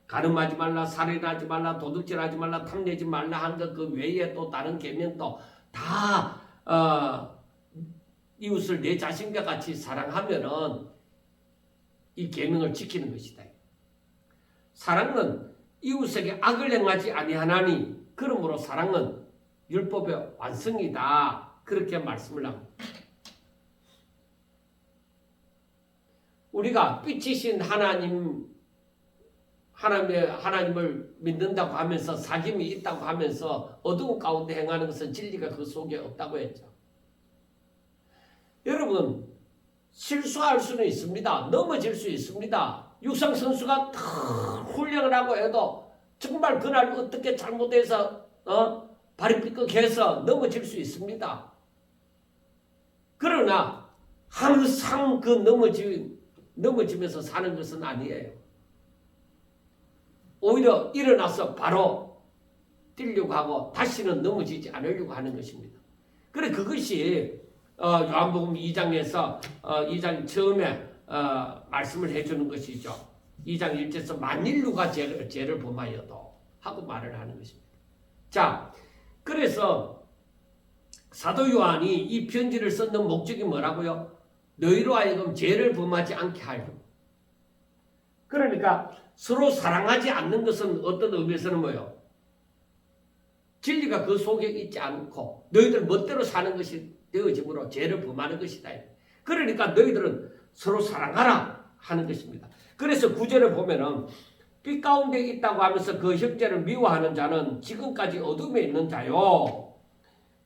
간음하지 말라, 살인하지 말라, 도둑질하지 말라, 탐내지 말라 한 것 그 외에 또 다른 계명도 다 이웃을 내 자신과 같이 사랑하면은 이 계명을 지키는 것이다. 사랑은 이웃에게 악을 행하지 아니하나니 그러므로 사랑은 율법의 완성이다. 그렇게 말씀을 합니다. 우리가 빛이신 하나님을 믿는다고 하면서 사귐이 있다고 하면서 어두운 가운데 행하는 것은 진리가 그 속에 없다고 했죠. 여러분, 실수할 수는 있습니다. 넘어질 수 있습니다. 육상 선수가 훈련을 하고 해도 정말 그날 어떻게 잘못해서 발이 삐걱해서 넘어질 수 있습니다. 그러나 항상 그 넘어지면서 사는 것은 아니에요. 오히려 일어나서 바로 뛰려고 하고 다시는 넘어지지 않으려고 하는 것입니다. 그래 그것이 요한복음 2장에서 2장 처음에 말씀을 해주는 것이죠. 2장 1절에서 만일 누가 죄를 범하여도 하고 말을 하는 것입니다. 자, 그래서 사도 요한이 이 편지를 썼는 목적이 뭐라고요? 너희로 하여금 죄를 범하지 않게 하려고. 그러니까 서로 사랑하지 않는 것은 어떤 의미에서는 뭐예요? 진리가 그 속에 있지 않고 너희들 멋대로 사는 것이 되어짐으로 죄를 범하는 것이다. 그러니까 너희들은 서로 사랑하라 하는 것입니다. 그래서 구절을 보면은 빛 가운데 있다고 하면서 그 형제를 미워하는 자는 지금까지 어둠에 있는 자요.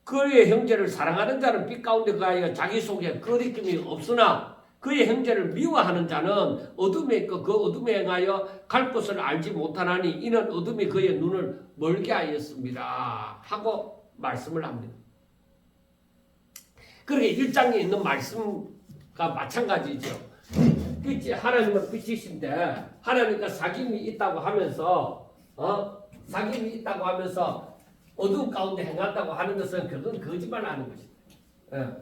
그의 형제를 사랑하는 자는 빛 가운데 가하여 자기 속에 거리낌이 없으나 그의 형제를 미워하는 자는 어둠에 있고 그 어둠에 행하여 갈 곳을 알지 못하나니 이는 어둠이 그의 눈을 멀게 하였습니다. 하고 말씀을 합니다. 그러게 1장에 있는 말씀과 마찬가지죠. 빛이 하나님은 빛이신데 하나님과 사귐이 있다고 하면서 사귐이 있다고 하면서 어두운 가운데 행한다고 하는 것은 그건 거짓말하는 것이다.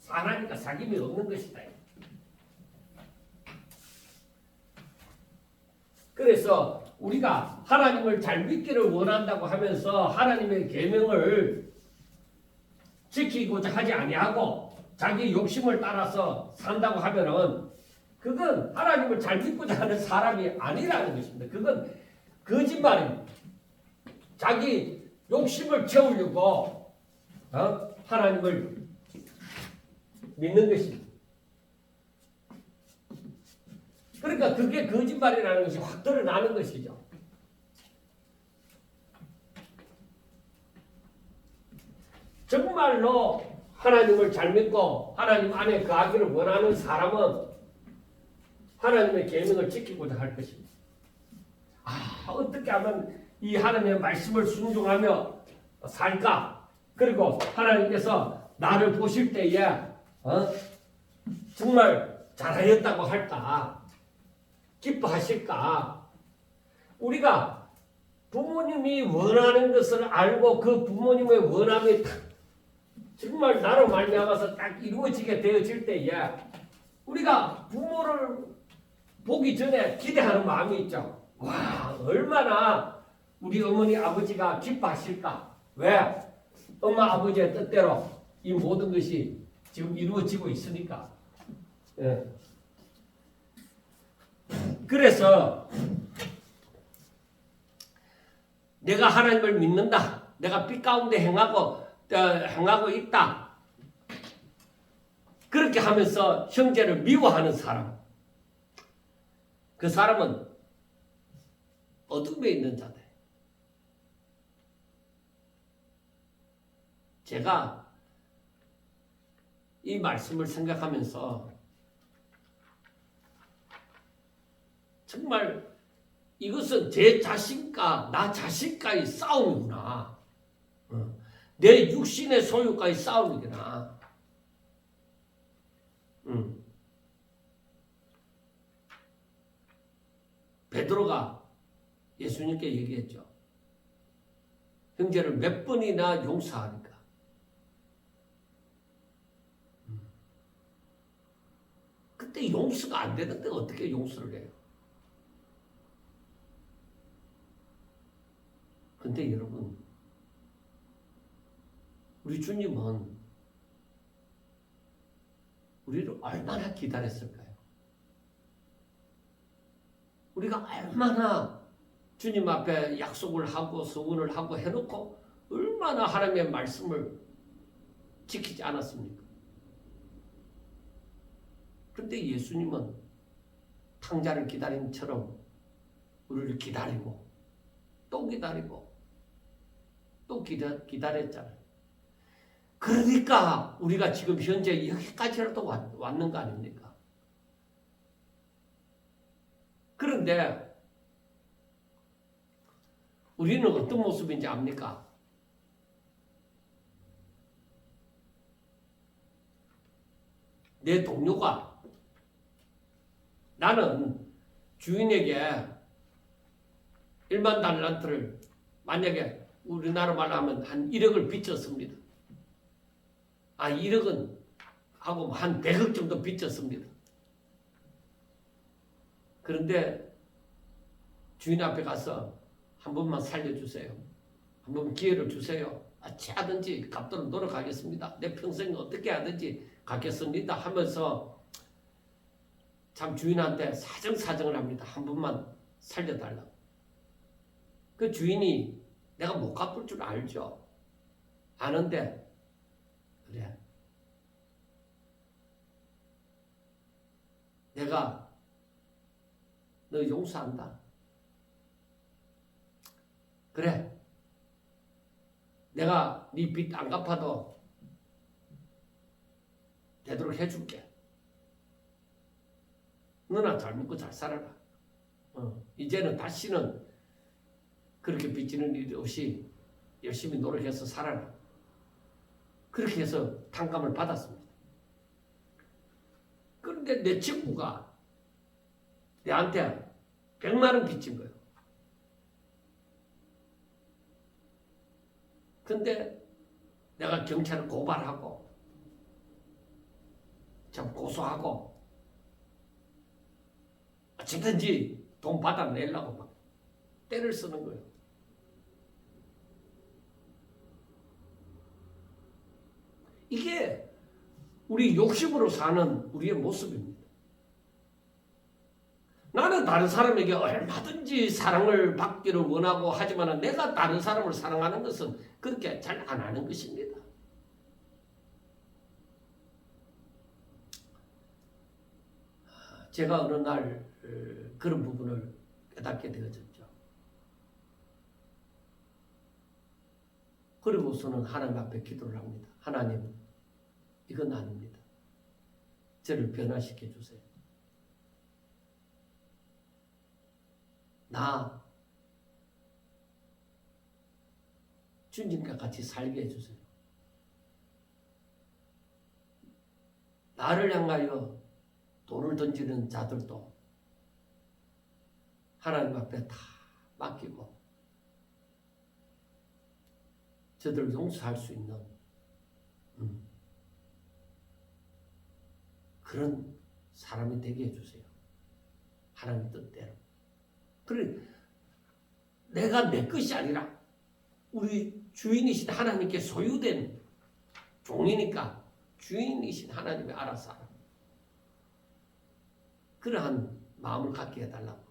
하나님과 사귐이 없는 것이다. 그래서 우리가 하나님을 잘 믿기를 원한다고 하면서 하나님의 계명을 지키고자 하지 아니하고 자기 욕심을 따라서 산다고 하면은 그건 하나님을 잘 믿고자 하는 사람이 아니라는 것입니다. 그건 거짓말입니다. 자기 욕심을 채우려고 하나님을 믿는 것입니다. 그러니까 그게 거짓말이라는 것이 확 드러나는 것이죠. 정말로 하나님을 잘 믿고 하나님 안에 거하기를 원하는 사람은 하나님의 계명을 지키고자 할 것입니다. 어떻게 하면 이 하나님의 말씀을 순종하며 살까? 그리고 하나님께서 나를 보실 때에 정말 잘하였다고 할까? 기뻐하실까? 우리가 부모님이 원하는 것을 알고 그 부모님의 원함이 정말 나로 말미암아서 딱 이루어지게 되어질 때에 우리가 부모를 보기 전에 기대하는 마음이 있죠. 와, 얼마나 우리 어머니 아버지가 기뻐하실까? 왜? 엄마 아버지의 뜻대로 이 모든 것이 지금 이루어지고 있으니까. 그래서 내가 하나님을 믿는다. 내가 빛 가운데 행하고 있다. 그렇게 하면서 형제를 미워하는 사람. 그 사람은 어둠에 있는 자다. 제가 이 말씀을 생각하면서 정말 이것은 제 자신과 나 자신과의 싸움이구나. 내 육신의 소유과의 싸움이구나. 베드로가 예수님께 얘기했죠. 형제를 몇 번이나 용서하니까. 그때 용서가 안 되는데 어떻게 용서를 해요? 근데 여러분, 우리 주님은 얼마나 기다렸을까요? 우리가 얼마나 주님 앞에 약속을 하고 소원을 하고 해놓고 얼마나 하나님의 말씀을 지키지 않았습니까? 그런데 예수님은 탕자를 기다림처럼 우리를 기다리고 또 기다리고 또 기다렸잖아요. 그러니까 우리가 지금 현재 여기까지라도 왔는 거 아닙니까? 그런데 우리는 어떤 모습인지 압니까? 내 동료가 나는 주인에게 1만 달란트를 만약에 우리나라 말로 하면 한 1억을 빚졌습니다. 1억은 하고 한 100억 정도 빚졌습니다. 그런데 주인 앞에 가서 한 번만 살려주세요. 한 번 기회를 주세요. 어찌하든지 갚도록 노력하겠습니다. 내 평생 어떻게 하든지 갚겠습니다 하면서 참 주인한테 사정사정을 합니다. 한 번만 살려달라고. 그 주인이 내가 못 갚을 줄 알죠. 아는데 그래. 내가 너 용서한다. 그래. 내가 네 빚 안 갚아도 되도록 해줄게. 너나 잘 먹고 잘 살아라. 이제는 다시는 그렇게 빚지는 일 없이 열심히 노력해서 살아라. 그렇게 해서 탕감을 받았습니다. 그런데 내 친구가 내한테 100만 원 빚진 거예요. 근데 내가 경찰을 고발하고 참 고소하고 어쨌든지 돈 받아내려고 막 때를 쓰는 거예요. 이게 우리 욕심으로 사는 우리의 모습입니다. 나는 다른 사람에게 얼마든지 사랑을 받기를 원하고 하지만 내가 다른 사람을 사랑하는 것은 그렇게 잘 안 하는 것입니다. 제가 어느 날 그런 부분을 깨닫게 되어졌죠. 그리고서는 하나님 앞에 기도를 합니다. 하나님, 이건 아닙니다. 저를 변화시켜 주세요. 나 주님과 같이 살게 해주세요. 나를 향하여 돈을 던지는 자들도 하나님 앞에 다 맡기고 저들을 용서할 수 있는 그런 사람이 되게 해주세요. 하나님 뜻대로. 그래, 내가 내 것이 아니라 우리 주인이신 하나님께 소유된 종이니까 주인이신 하나님이 알아서 하라. 그러한 마음을 갖게 해달라고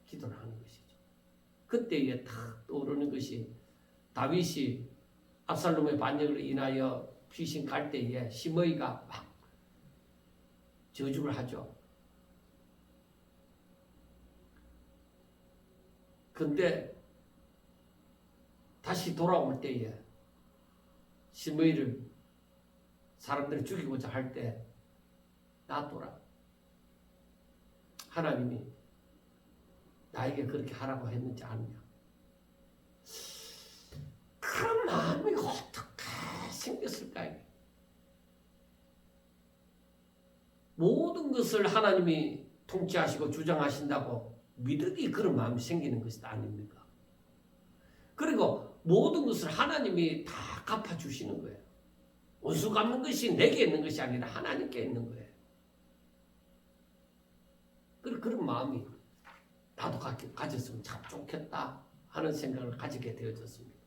기도를 하는 것이죠. 그때에 탁 떠오르는 것이 다윗이 압살롬의 반역을 인하여 피신 갈 때에 시므이가 막 저주를 하죠. 근데 다시 돌아올 때에 시므이를 사람들이 죽이고자 할 때 놔둬라. 하나님이 나에게 그렇게 하라고 했는지 아느냐. 그런 마음이 어떻게 생겼을까요? 모든 것을 하나님이 통치하시고 주장하신다고 믿으니 그런 마음이 생기는 것이 아닙니까? 그리고 모든 것을 하나님이 다 갚아주시는 거예요. 원수 갚는 것이 내게 있는 것이 아니라 하나님께 있는 거예요. 그런 마음이 나도 가졌으면 참 좋겠다 하는 생각을 가지게 되어졌습니다.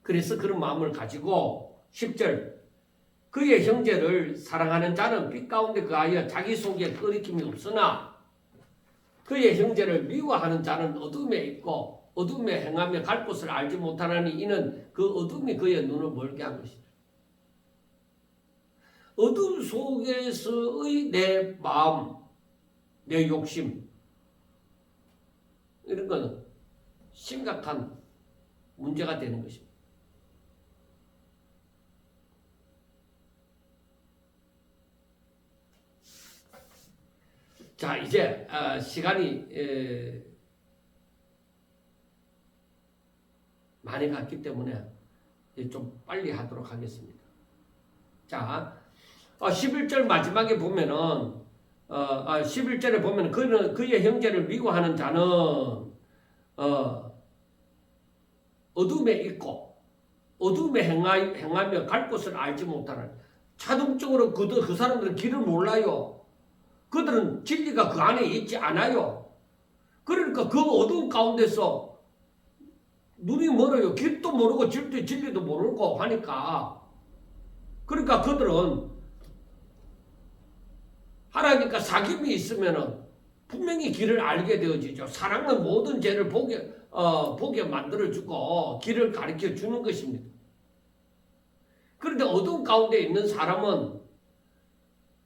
그래서 그런 마음을 가지고 10절 그의 형제를 사랑하는 자는 빛 가운데 그하여 자기 속에 거리낌이 없으나 그의 형제를 미워하는 자는 어둠에 있고 어둠에 행하며 갈 곳을 알지 못하나니 이는 그 어둠이 그의 눈을 멀게 한 것이다. 어둠 속에서의 내 마음, 내 욕심 이런 거는 심각한 문제가 되는 것입니다. 자, 이제 시간이 많이 갔기 때문에 좀 빨리 하도록 하겠습니다. 자, 11절 마지막에 보면은 11절에 보면 그의 형제를 미워하는 자는 어둠에 있고 어둠에 행하며 갈 곳을 알지 못하는, 자동적으로 그 사람들은 길을 몰라요. 그들은 진리가 그 안에 있지 않아요. 그러니까 그 어두운 가운데서 눈이 멀어요. 길도 모르고 진리도 모르고 하니까, 그러니까 그들은 하나님과 사귐이 있으면은 분명히 길을 알게 되어지죠. 사랑은 모든 죄를 보게 만들어주고 길을 가르쳐 주는 것입니다. 그런데 어두운 가운데 있는 사람은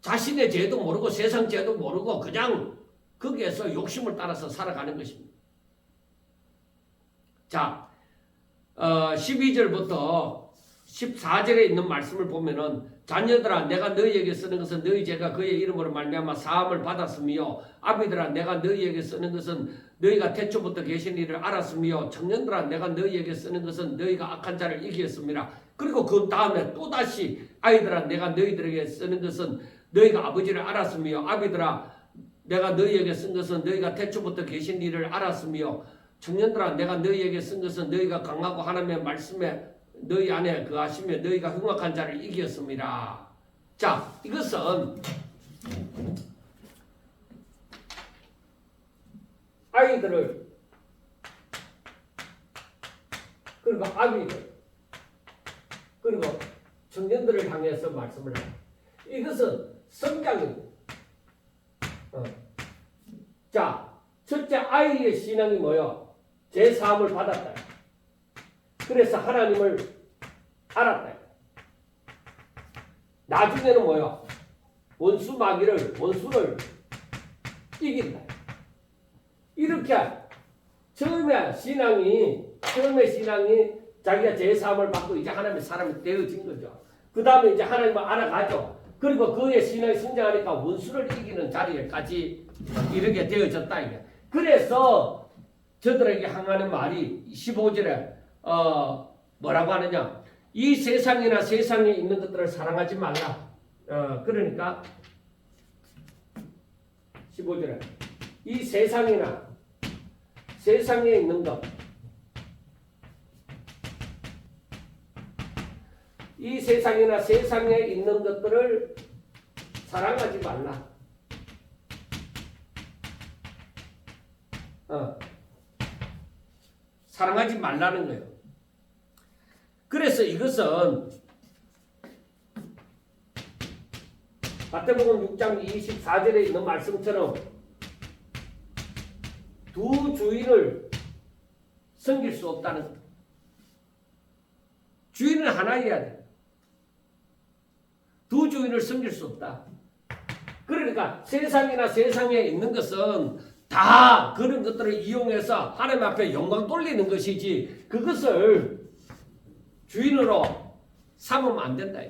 자신의 죄도 모르고 세상 죄도 모르고 그냥 거기에서 욕심을 따라서 살아가는 것입니다. 자, 12절부터 14절에 있는 말씀을 보면은, 자녀들아 내가 너희에게 쓰는 것은 너희 죄가 그의 이름으로 말미암아 사함을 받았으며, 아비들아 내가 너희에게 쓰는 것은 너희가 태초부터 계신 일을 알았으며, 청년들아 내가 너희에게 쓰는 것은 너희가 악한 자를 이기었습니다. 그리고 그 다음에 또다시 아이들아 내가 너희들에게 쓰는 것은 너희가 아버지를 알았으며, 아비들아 내가 너희에게 쓴 것은 너희가 태초부터 계신 일을 알았으며, 청년들아 내가 너희에게 쓴 것은 너희가 강하고 하나님의 말씀에 너희 안에 거하시며 너희가 흉악한 자를 이겼습니다. 자, 이것은 아이들을, 그리고 아비들, 그리고 청년들을 향해서 말씀을 합니다. 이것은 성장입니다. 자, 첫째 아이의 신앙이 뭐요? 제 사함을 받았다. 그래서 하나님을 알았다. 나중에는 뭐요? 원수를 이긴다. 이렇게 처음에 신앙이 자기가 제 사함을 받고 이제 하나님의 사람이 되어진 거죠. 그 다음에 이제 하나님을 알아가죠. 그리고 그의 신앙이 성장하니까 원수를 이기는 자리에까지 이르게 되어졌다. 이게. 그래서 저들에게 향하는 말이 15절에 뭐라고 하느냐? 이 세상이나 세상에 있는 것들을 사랑하지 말라. 그러니까 15절에 이 세상이나 세상에 있는 것, 이 세상이나 세상에 있는 것들을 사랑하지 말라. 사랑하지 말라는 거예요. 그래서 이것은 마태복음 6장 24절에 있는 말씀처럼 두 주인을 섬길 수 없다는 것. 주인은 하나여야 돼. 두 주인을 섬길 수 없다. 그러니까 세상이나 세상에 있는 것은 다 그런 것들을 이용해서 하나님 앞에 영광 돌리는 것이지, 그것을 주인으로 삼으면 안 된다.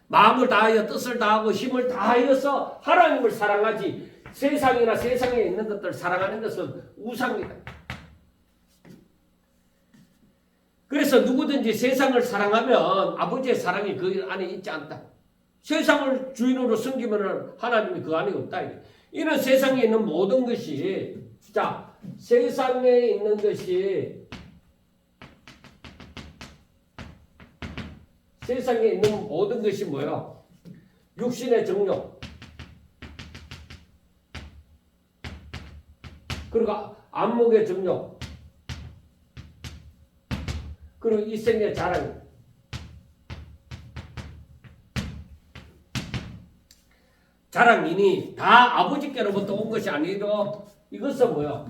마음을 다하여 뜻을 다하고 힘을 다하여서 하나님을 사랑하지, 세상이나 세상에 있는 것들을 사랑하는 것은 우상이다. 그래서 누구든지 세상을 사랑하면 아버지의 사랑이 그 안에 있지 않다. 세상을 주인으로 섬기면 하나님이 그 안에 없다. 이는 세상에 있는 모든 것이, 자, 세상에 있는 것이, 세상에 있는 모든 것이 뭐야? 육신의 정욕, 그리고 안목의 정욕, 그리고 이생의 자랑, 자랑이니 다 아버지께로부터 온 것이 아니로 이것은 뭐야?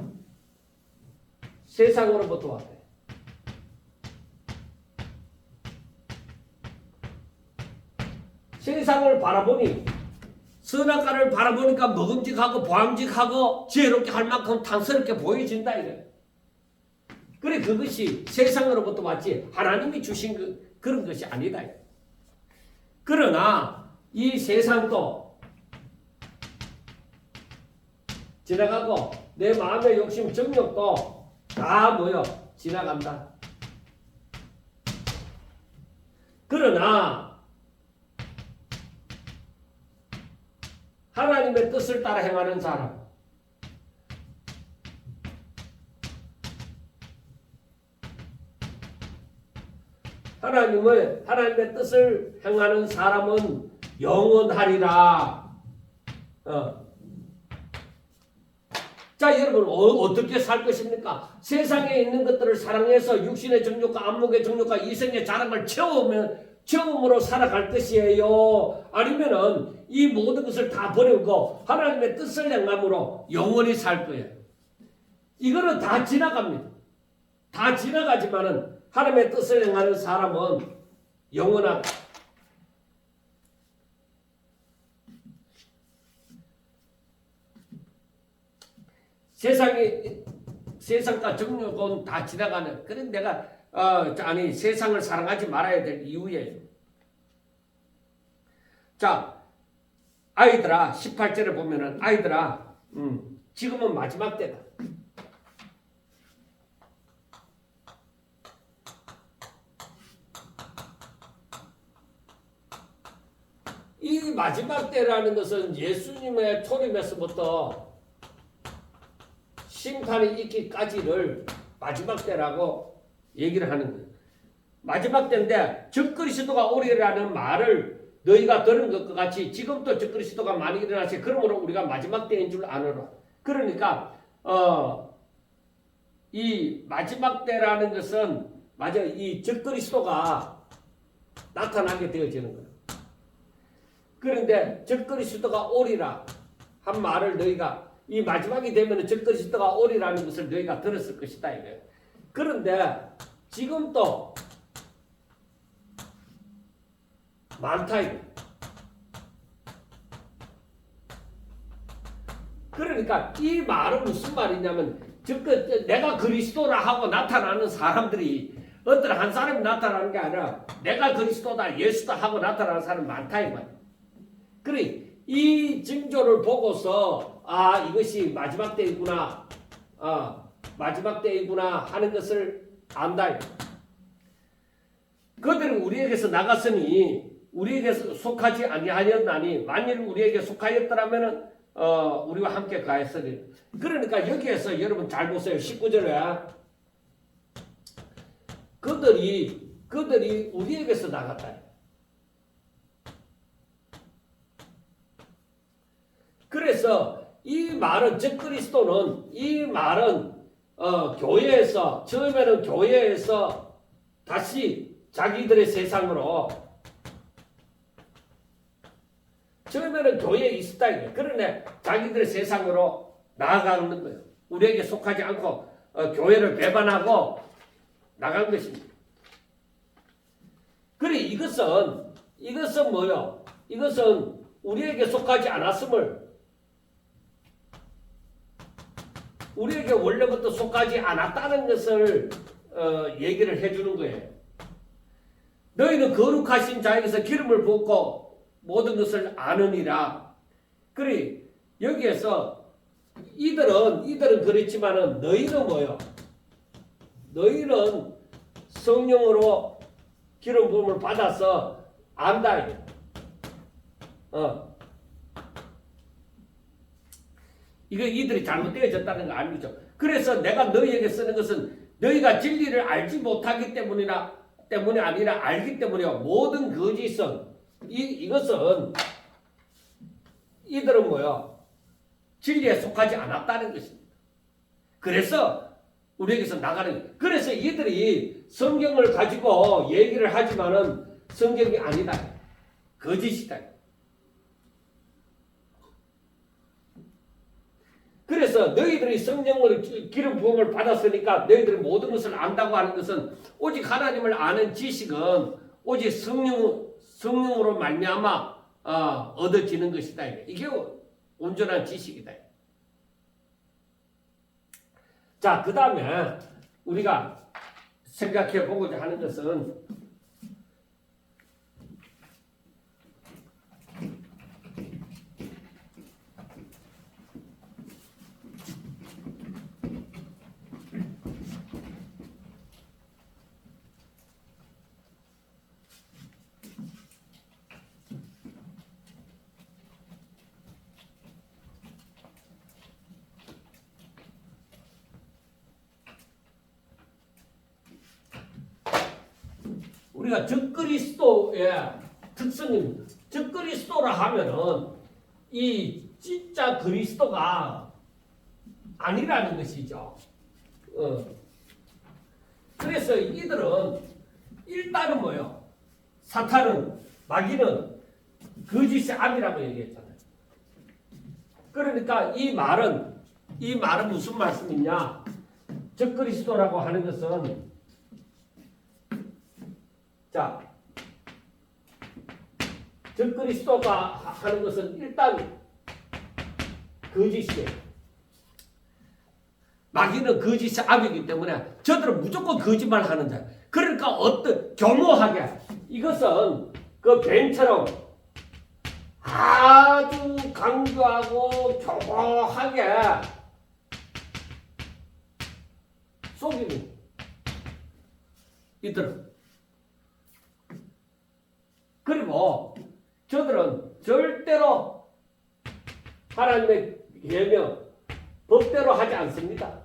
세상으로부터 왔대. 세상을 바라보니 선악과를 바라보니까 먹음직하고 보암직하고 지혜롭게 할 만큼 탐스럽게 보여진다 이래. 그래 그것이 세상으로부터 왔지 하나님이 주신 그런 것이 아니다. 그러나 이 세상도 지나가고 내 마음의 욕심 정욕도 다 뭐요? 지나간다. 그러나 하나님의 뜻을 따라 행하는 사람, 하나님의 뜻을 행하는 사람은 영원하리라. 자, 여러분 어떻게 살 것입니까? 세상에 있는 것들을 사랑해서 육신의 정욕과 안목의 정욕과 이생의 자랑을 처음으로 살아갈 것이에요? 아니면은 이 모든 것을 다 버리고 하나님의 뜻을 행함으로 영원히 살 거예요? 이거는 다 지나갑니다. 다 지나가지만은 하나님의 뜻을 행하는 사람은 영원하다. 세상과 정욕은 다 지나가는. 그런 내가 세상을 사랑하지 말아야 될 이유예요. 자, 아이들아 18절에 보면은 아이들아 지금은 마지막 때다. 이 마지막 때라는 것은 예수님의 초림에서부터 심판이 있기까지를 마지막 때라고 얘기를 하는 거예요. 마지막 때인데 적그리스도가 오리라는 말을 너희가 들은 것과 같이 지금도 적그리스도가 많이 일어나시 그러므로 우리가 마지막 때인 줄 아노라. 그러니까 이 마지막 때라는 것은 맞아 이 적그리스도가 나타나게 되어지는 거예요. 그런데 적그리스도가 오리라 한 말을 너희가 이 마지막이 되면 적그리스도가 오리라는 것을 너희가 들었을 것이다 이거예요. 그런데 지금도 많다 이거. 그러니까 이 말은 무슨 말이냐면 내가 그리스도라 하고 나타나는 사람들이 어떤 한 사람이 나타나는 게 아니라 내가 그리스도다 예수다 하고 나타나는 사람이 많다 이 말이에요. 그래 이 징조를 보고서 이것이 마지막 때이구나 마지막 때이구나 하는 것을 안다. 그들은 우리에게서 나갔으니 우리에게서 속하지 아니하였나니 만일 우리에게 속하였더라면 우리와 함께 가했으리. 그러니까 여기에서 여러분 잘 보세요. 19절에 그들이 우리에게서 나갔다. 그래서 이 말은 즉 그리스도는 이 말은 교회에서 처음에는 교회에서 다시 자기들의 세상으로 처음에는 교회에 있었다 이거예요. 그러네 자기들의 세상으로 나아가는 거예요. 우리에게 속하지 않고 교회를 배반하고 나간 것입니다. 그래 이것은 뭐요? 이것은 우리에게 속하지 않았음을 우리에게 원래부터 속하지 않았다는 것을 얘기를 해주는 거예요. 너희는 거룩하신 자에게서 기름을 붓고 모든 것을 아느니라. 그래 여기에서 이들은 그렇지만은 너희는 뭐요? 너희는 성령으로 기름 부음을 받아서 안다. 이거 이들이 잘못되어졌다는 거 아니죠. 그래서 내가 너희에게 쓰는 것은 너희가 진리를 알지 못하기 때문이 아니라 알기 때문이요. 모든 거짓은 이것은 이들은 뭐요? 진리에 속하지 않았다는 것입니다. 그래서 우리에게서 나가는 그래서 이들이 성경을 가지고 얘기를 하지만은 성경이 아니다. 거짓이다. 그래서 너희들이 성령을 기름 부음을 받았으니까 너희들이 모든 것을 안다고 하는 것은 오직 하나님을 아는 지식은 오직 성령으로 말미암아 얻어지는 것이다. 이게 온전한 지식이다. 자, 그 다음에 우리가 생각해 보고자 하는 것은 우리가 적그리스도의 특성입니다. 적그리스도라 하면은 이 진짜 그리스도가 아니라는 것이죠. 그래서 이들은 일단은 뭐요? 사탄은 마귀는 거짓의 아비라고 얘기했잖아요. 그러니까 이 말은 무슨 말씀이냐? 적그리스도라고 하는 것은 자, 적그리스도가 하는 것은 일단 거짓이에요. 마귀는 거짓의 아비이기 때문에 저들은 무조건 거짓말하는 자예요. 그러니까 어떤 교묘하게 이것은 그 뱀처럼 아주 강조하고 교묘하게 속이는 이들은. 그리고 저들은 절대로 하나님의 계명, 법대로 하지 않습니다.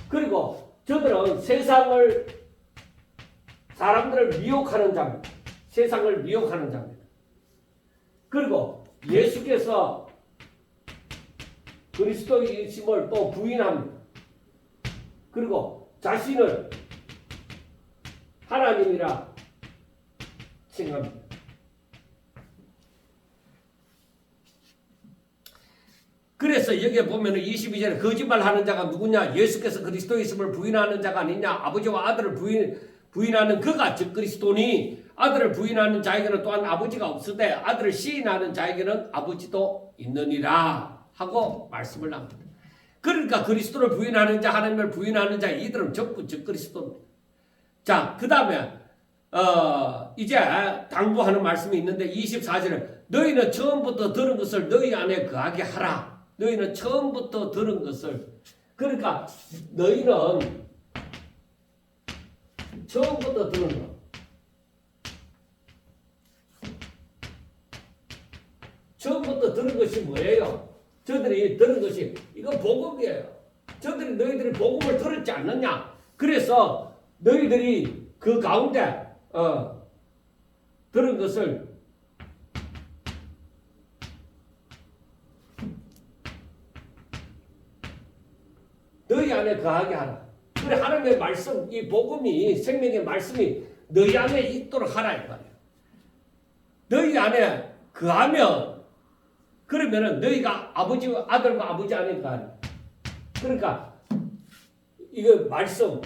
그리고 저들은 사람들을 미혹하는 자입니다. 세상을 미혹하는 자입니다. 그리고 예수께서 그리스도이심을 또 부인합니다. 그리고 자신을 하나님이라 칭합니다. 그래서 여기에 보면 22절에 거짓말하는 자가 누구냐? 예수께서 그리스도이심을 부인하는 자가 아니냐? 아버지와 아들을 부인하는 그가 즉 그리스도니 아들을 부인하는 자에게는 또한 아버지가 없으되 아들을 시인하는 자에게는 아버지도 있느니라 하고 말씀을 합니다. 그러니까 그리스도를 부인하는 자, 하나님을 부인하는 자, 이들은 전부 즉 그리스도입니다. 자, 그 다음에 이제 당부하는 말씀이 있는데 24절에 너희는 처음부터 들은 것을 너희 안에 거하게 하라. 너희는 처음부터 들은 것을, 그러니까 너희는 처음부터 들은 것, 처음부터 들은 것이 뭐예요? 저들이 들은 것이 이건 복음이에요. 저들이 너희들이 복음을 들었지 않느냐? 그래서 너희들이 그 가운데 들은 것을 너희 안에 거하게 하라. 그래, 하나님의 말씀, 이 복음이, 생명의 말씀이 너희 안에 있도록 하라 이 말이에요. 너희 안에 거하면 그러면은 너희가 아들과 아버지 안에 거하라. 그러니까 이거 말씀,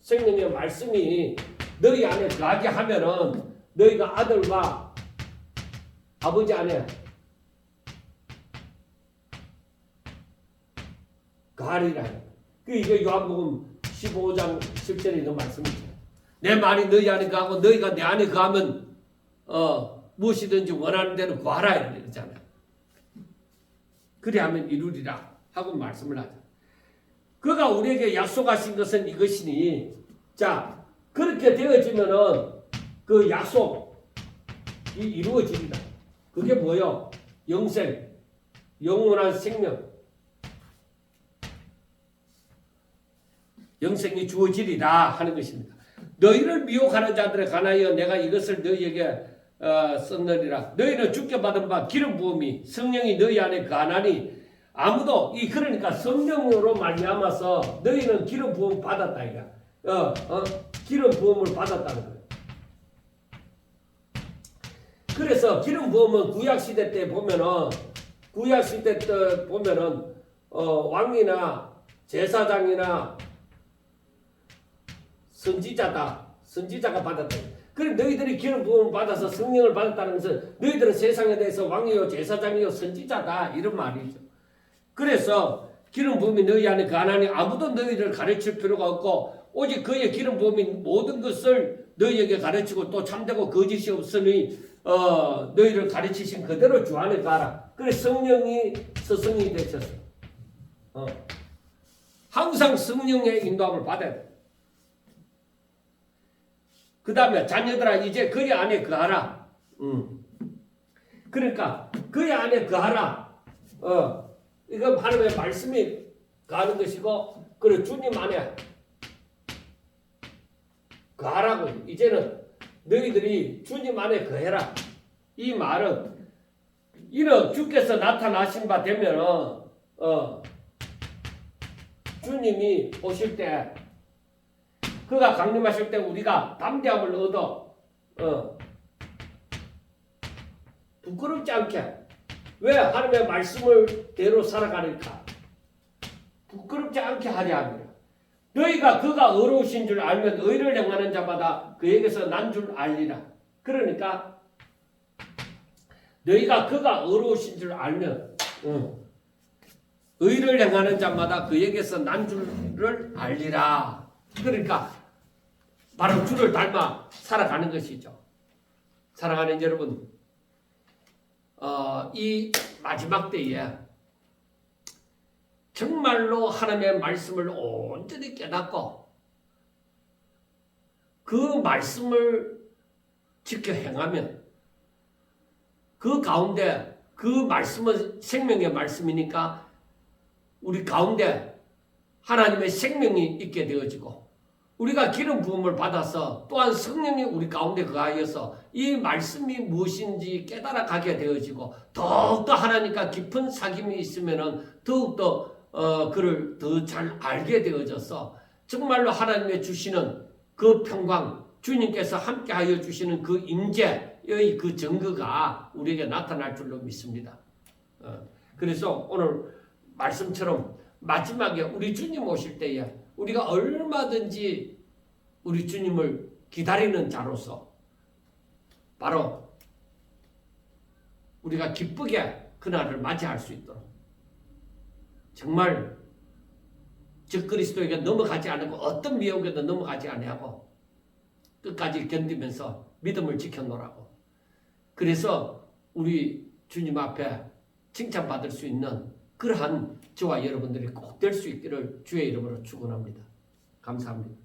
생명의 말씀이 너희 안에 거하게 하면은 너희가 아들과 아버지 안에 거하리라. 이게 요한복음 15장 10절에 있는 말씀이죠. 내 말이 너희 안에 거하고 너희가 내 안에 거하면 무엇이든지 원하는 대로 구하라 이러잖아요. 그리하면 이루리라 하고 말씀을 하죠. 그가 우리에게 약속하신 것은 이것이니, 자, 그렇게 되어지면은 그 약속이 이루어집니다. 그게 뭐요? 영생, 영원한 생명, 영생이 주어지리라 하는 것입니다. 너희를 미혹하는 자들에 관하여 내가 이것을 너희에게 썼느니라. 너희는 주께 받은 바 기름 부음이 성령이 너희 안에 거하나니 아무도 그러니까 성령으로 말미암아서 너희는 기름 부음 받았다 이거. 기름 부음을 받았다는 거예요. 그래서 기름 부음은 구약 시대 때 보면은 구약 시대 때 보면은 왕이나 제사장이나 선지자가 받았다. 그래 너희들이 기름 부음을 받아서 성령을 받았다는 것은 너희들은 세상에 대해서 왕이요 제사장이요 선지자다 이런 말이죠. 그래서 기름 부음이 너희 안에 가나니 아무도 너희를 가르칠 필요가 없고 오직 그의 기름 부음이 모든 것을 너희에게 가르치고 또 참되고 거짓이 없으니 너희를 가르치신 그대로 주 안에 가라. 그래 성령이 스승이 되셨어. 항상 성령의 인도함을 받아야 돼. 그 다음에 자녀들아 이제 그의 안에 거하라. 그러니까 그의 안에 거하라. 이건 하나님의 말씀이 거하는 것이고 그리고 주님 안에 거하라고. 이제는 너희들이 주님 안에 거해라. 이 말은 이는 주께서 나타나신 바 되면은 주님이 오실 때 그가 강림하실 때 우리가 담대함을 얻어 부끄럽지 않게 왜 하나님의 말씀을 대로 살아가니까 부끄럽지 않게 하려 합니다. 너희가 그가 의로우신 줄 알면 의를 행하는 자마다 그에게서 난 줄 알리라. 그러니까 너희가 그가 의로우신 줄 알면 의를 행하는 자마다 그에게서 난 줄을 알리라. 그러니까 바로 주를 닮아 살아가는 것이죠. 사랑하는 여러분, 이 마지막 때에 정말로 하나님의 말씀을 온전히 깨닫고 그 말씀을 지켜 행하면 그 가운데 그 말씀은 생명의 말씀이니까 우리 가운데 하나님의 생명이 있게 되어지고 우리가 기름 부음을 받아서 또한 성령이 우리 가운데 거하여서 이 말씀이 무엇인지 깨달아 가게 되어지고 더욱더 하나님과 깊은 사귐이 있으면은 더욱더 그를 더 잘 알게 되어져서 정말로 하나님의 주시는 그 평강 주님께서 함께하여 주시는 그 임재의 그 증거가 우리에게 나타날 줄로 믿습니다. 그래서 오늘 말씀처럼 마지막에 우리 주님 오실 때에 우리가 얼마든지 우리 주님을 기다리는 자로서 바로 우리가 기쁘게 그날을 맞이할 수 있도록 정말 적그리스도에게 넘어가지 않고 어떤 미혹에도 넘어가지 아니하고 끝까지 견디면서 믿음을 지켜놓으라고. 그래서 우리 주님 앞에 칭찬받을 수 있는 그러한 저와 여러분들이 꼭 될 수 있기를 주의 이름으로 축원합니다. 감사합니다.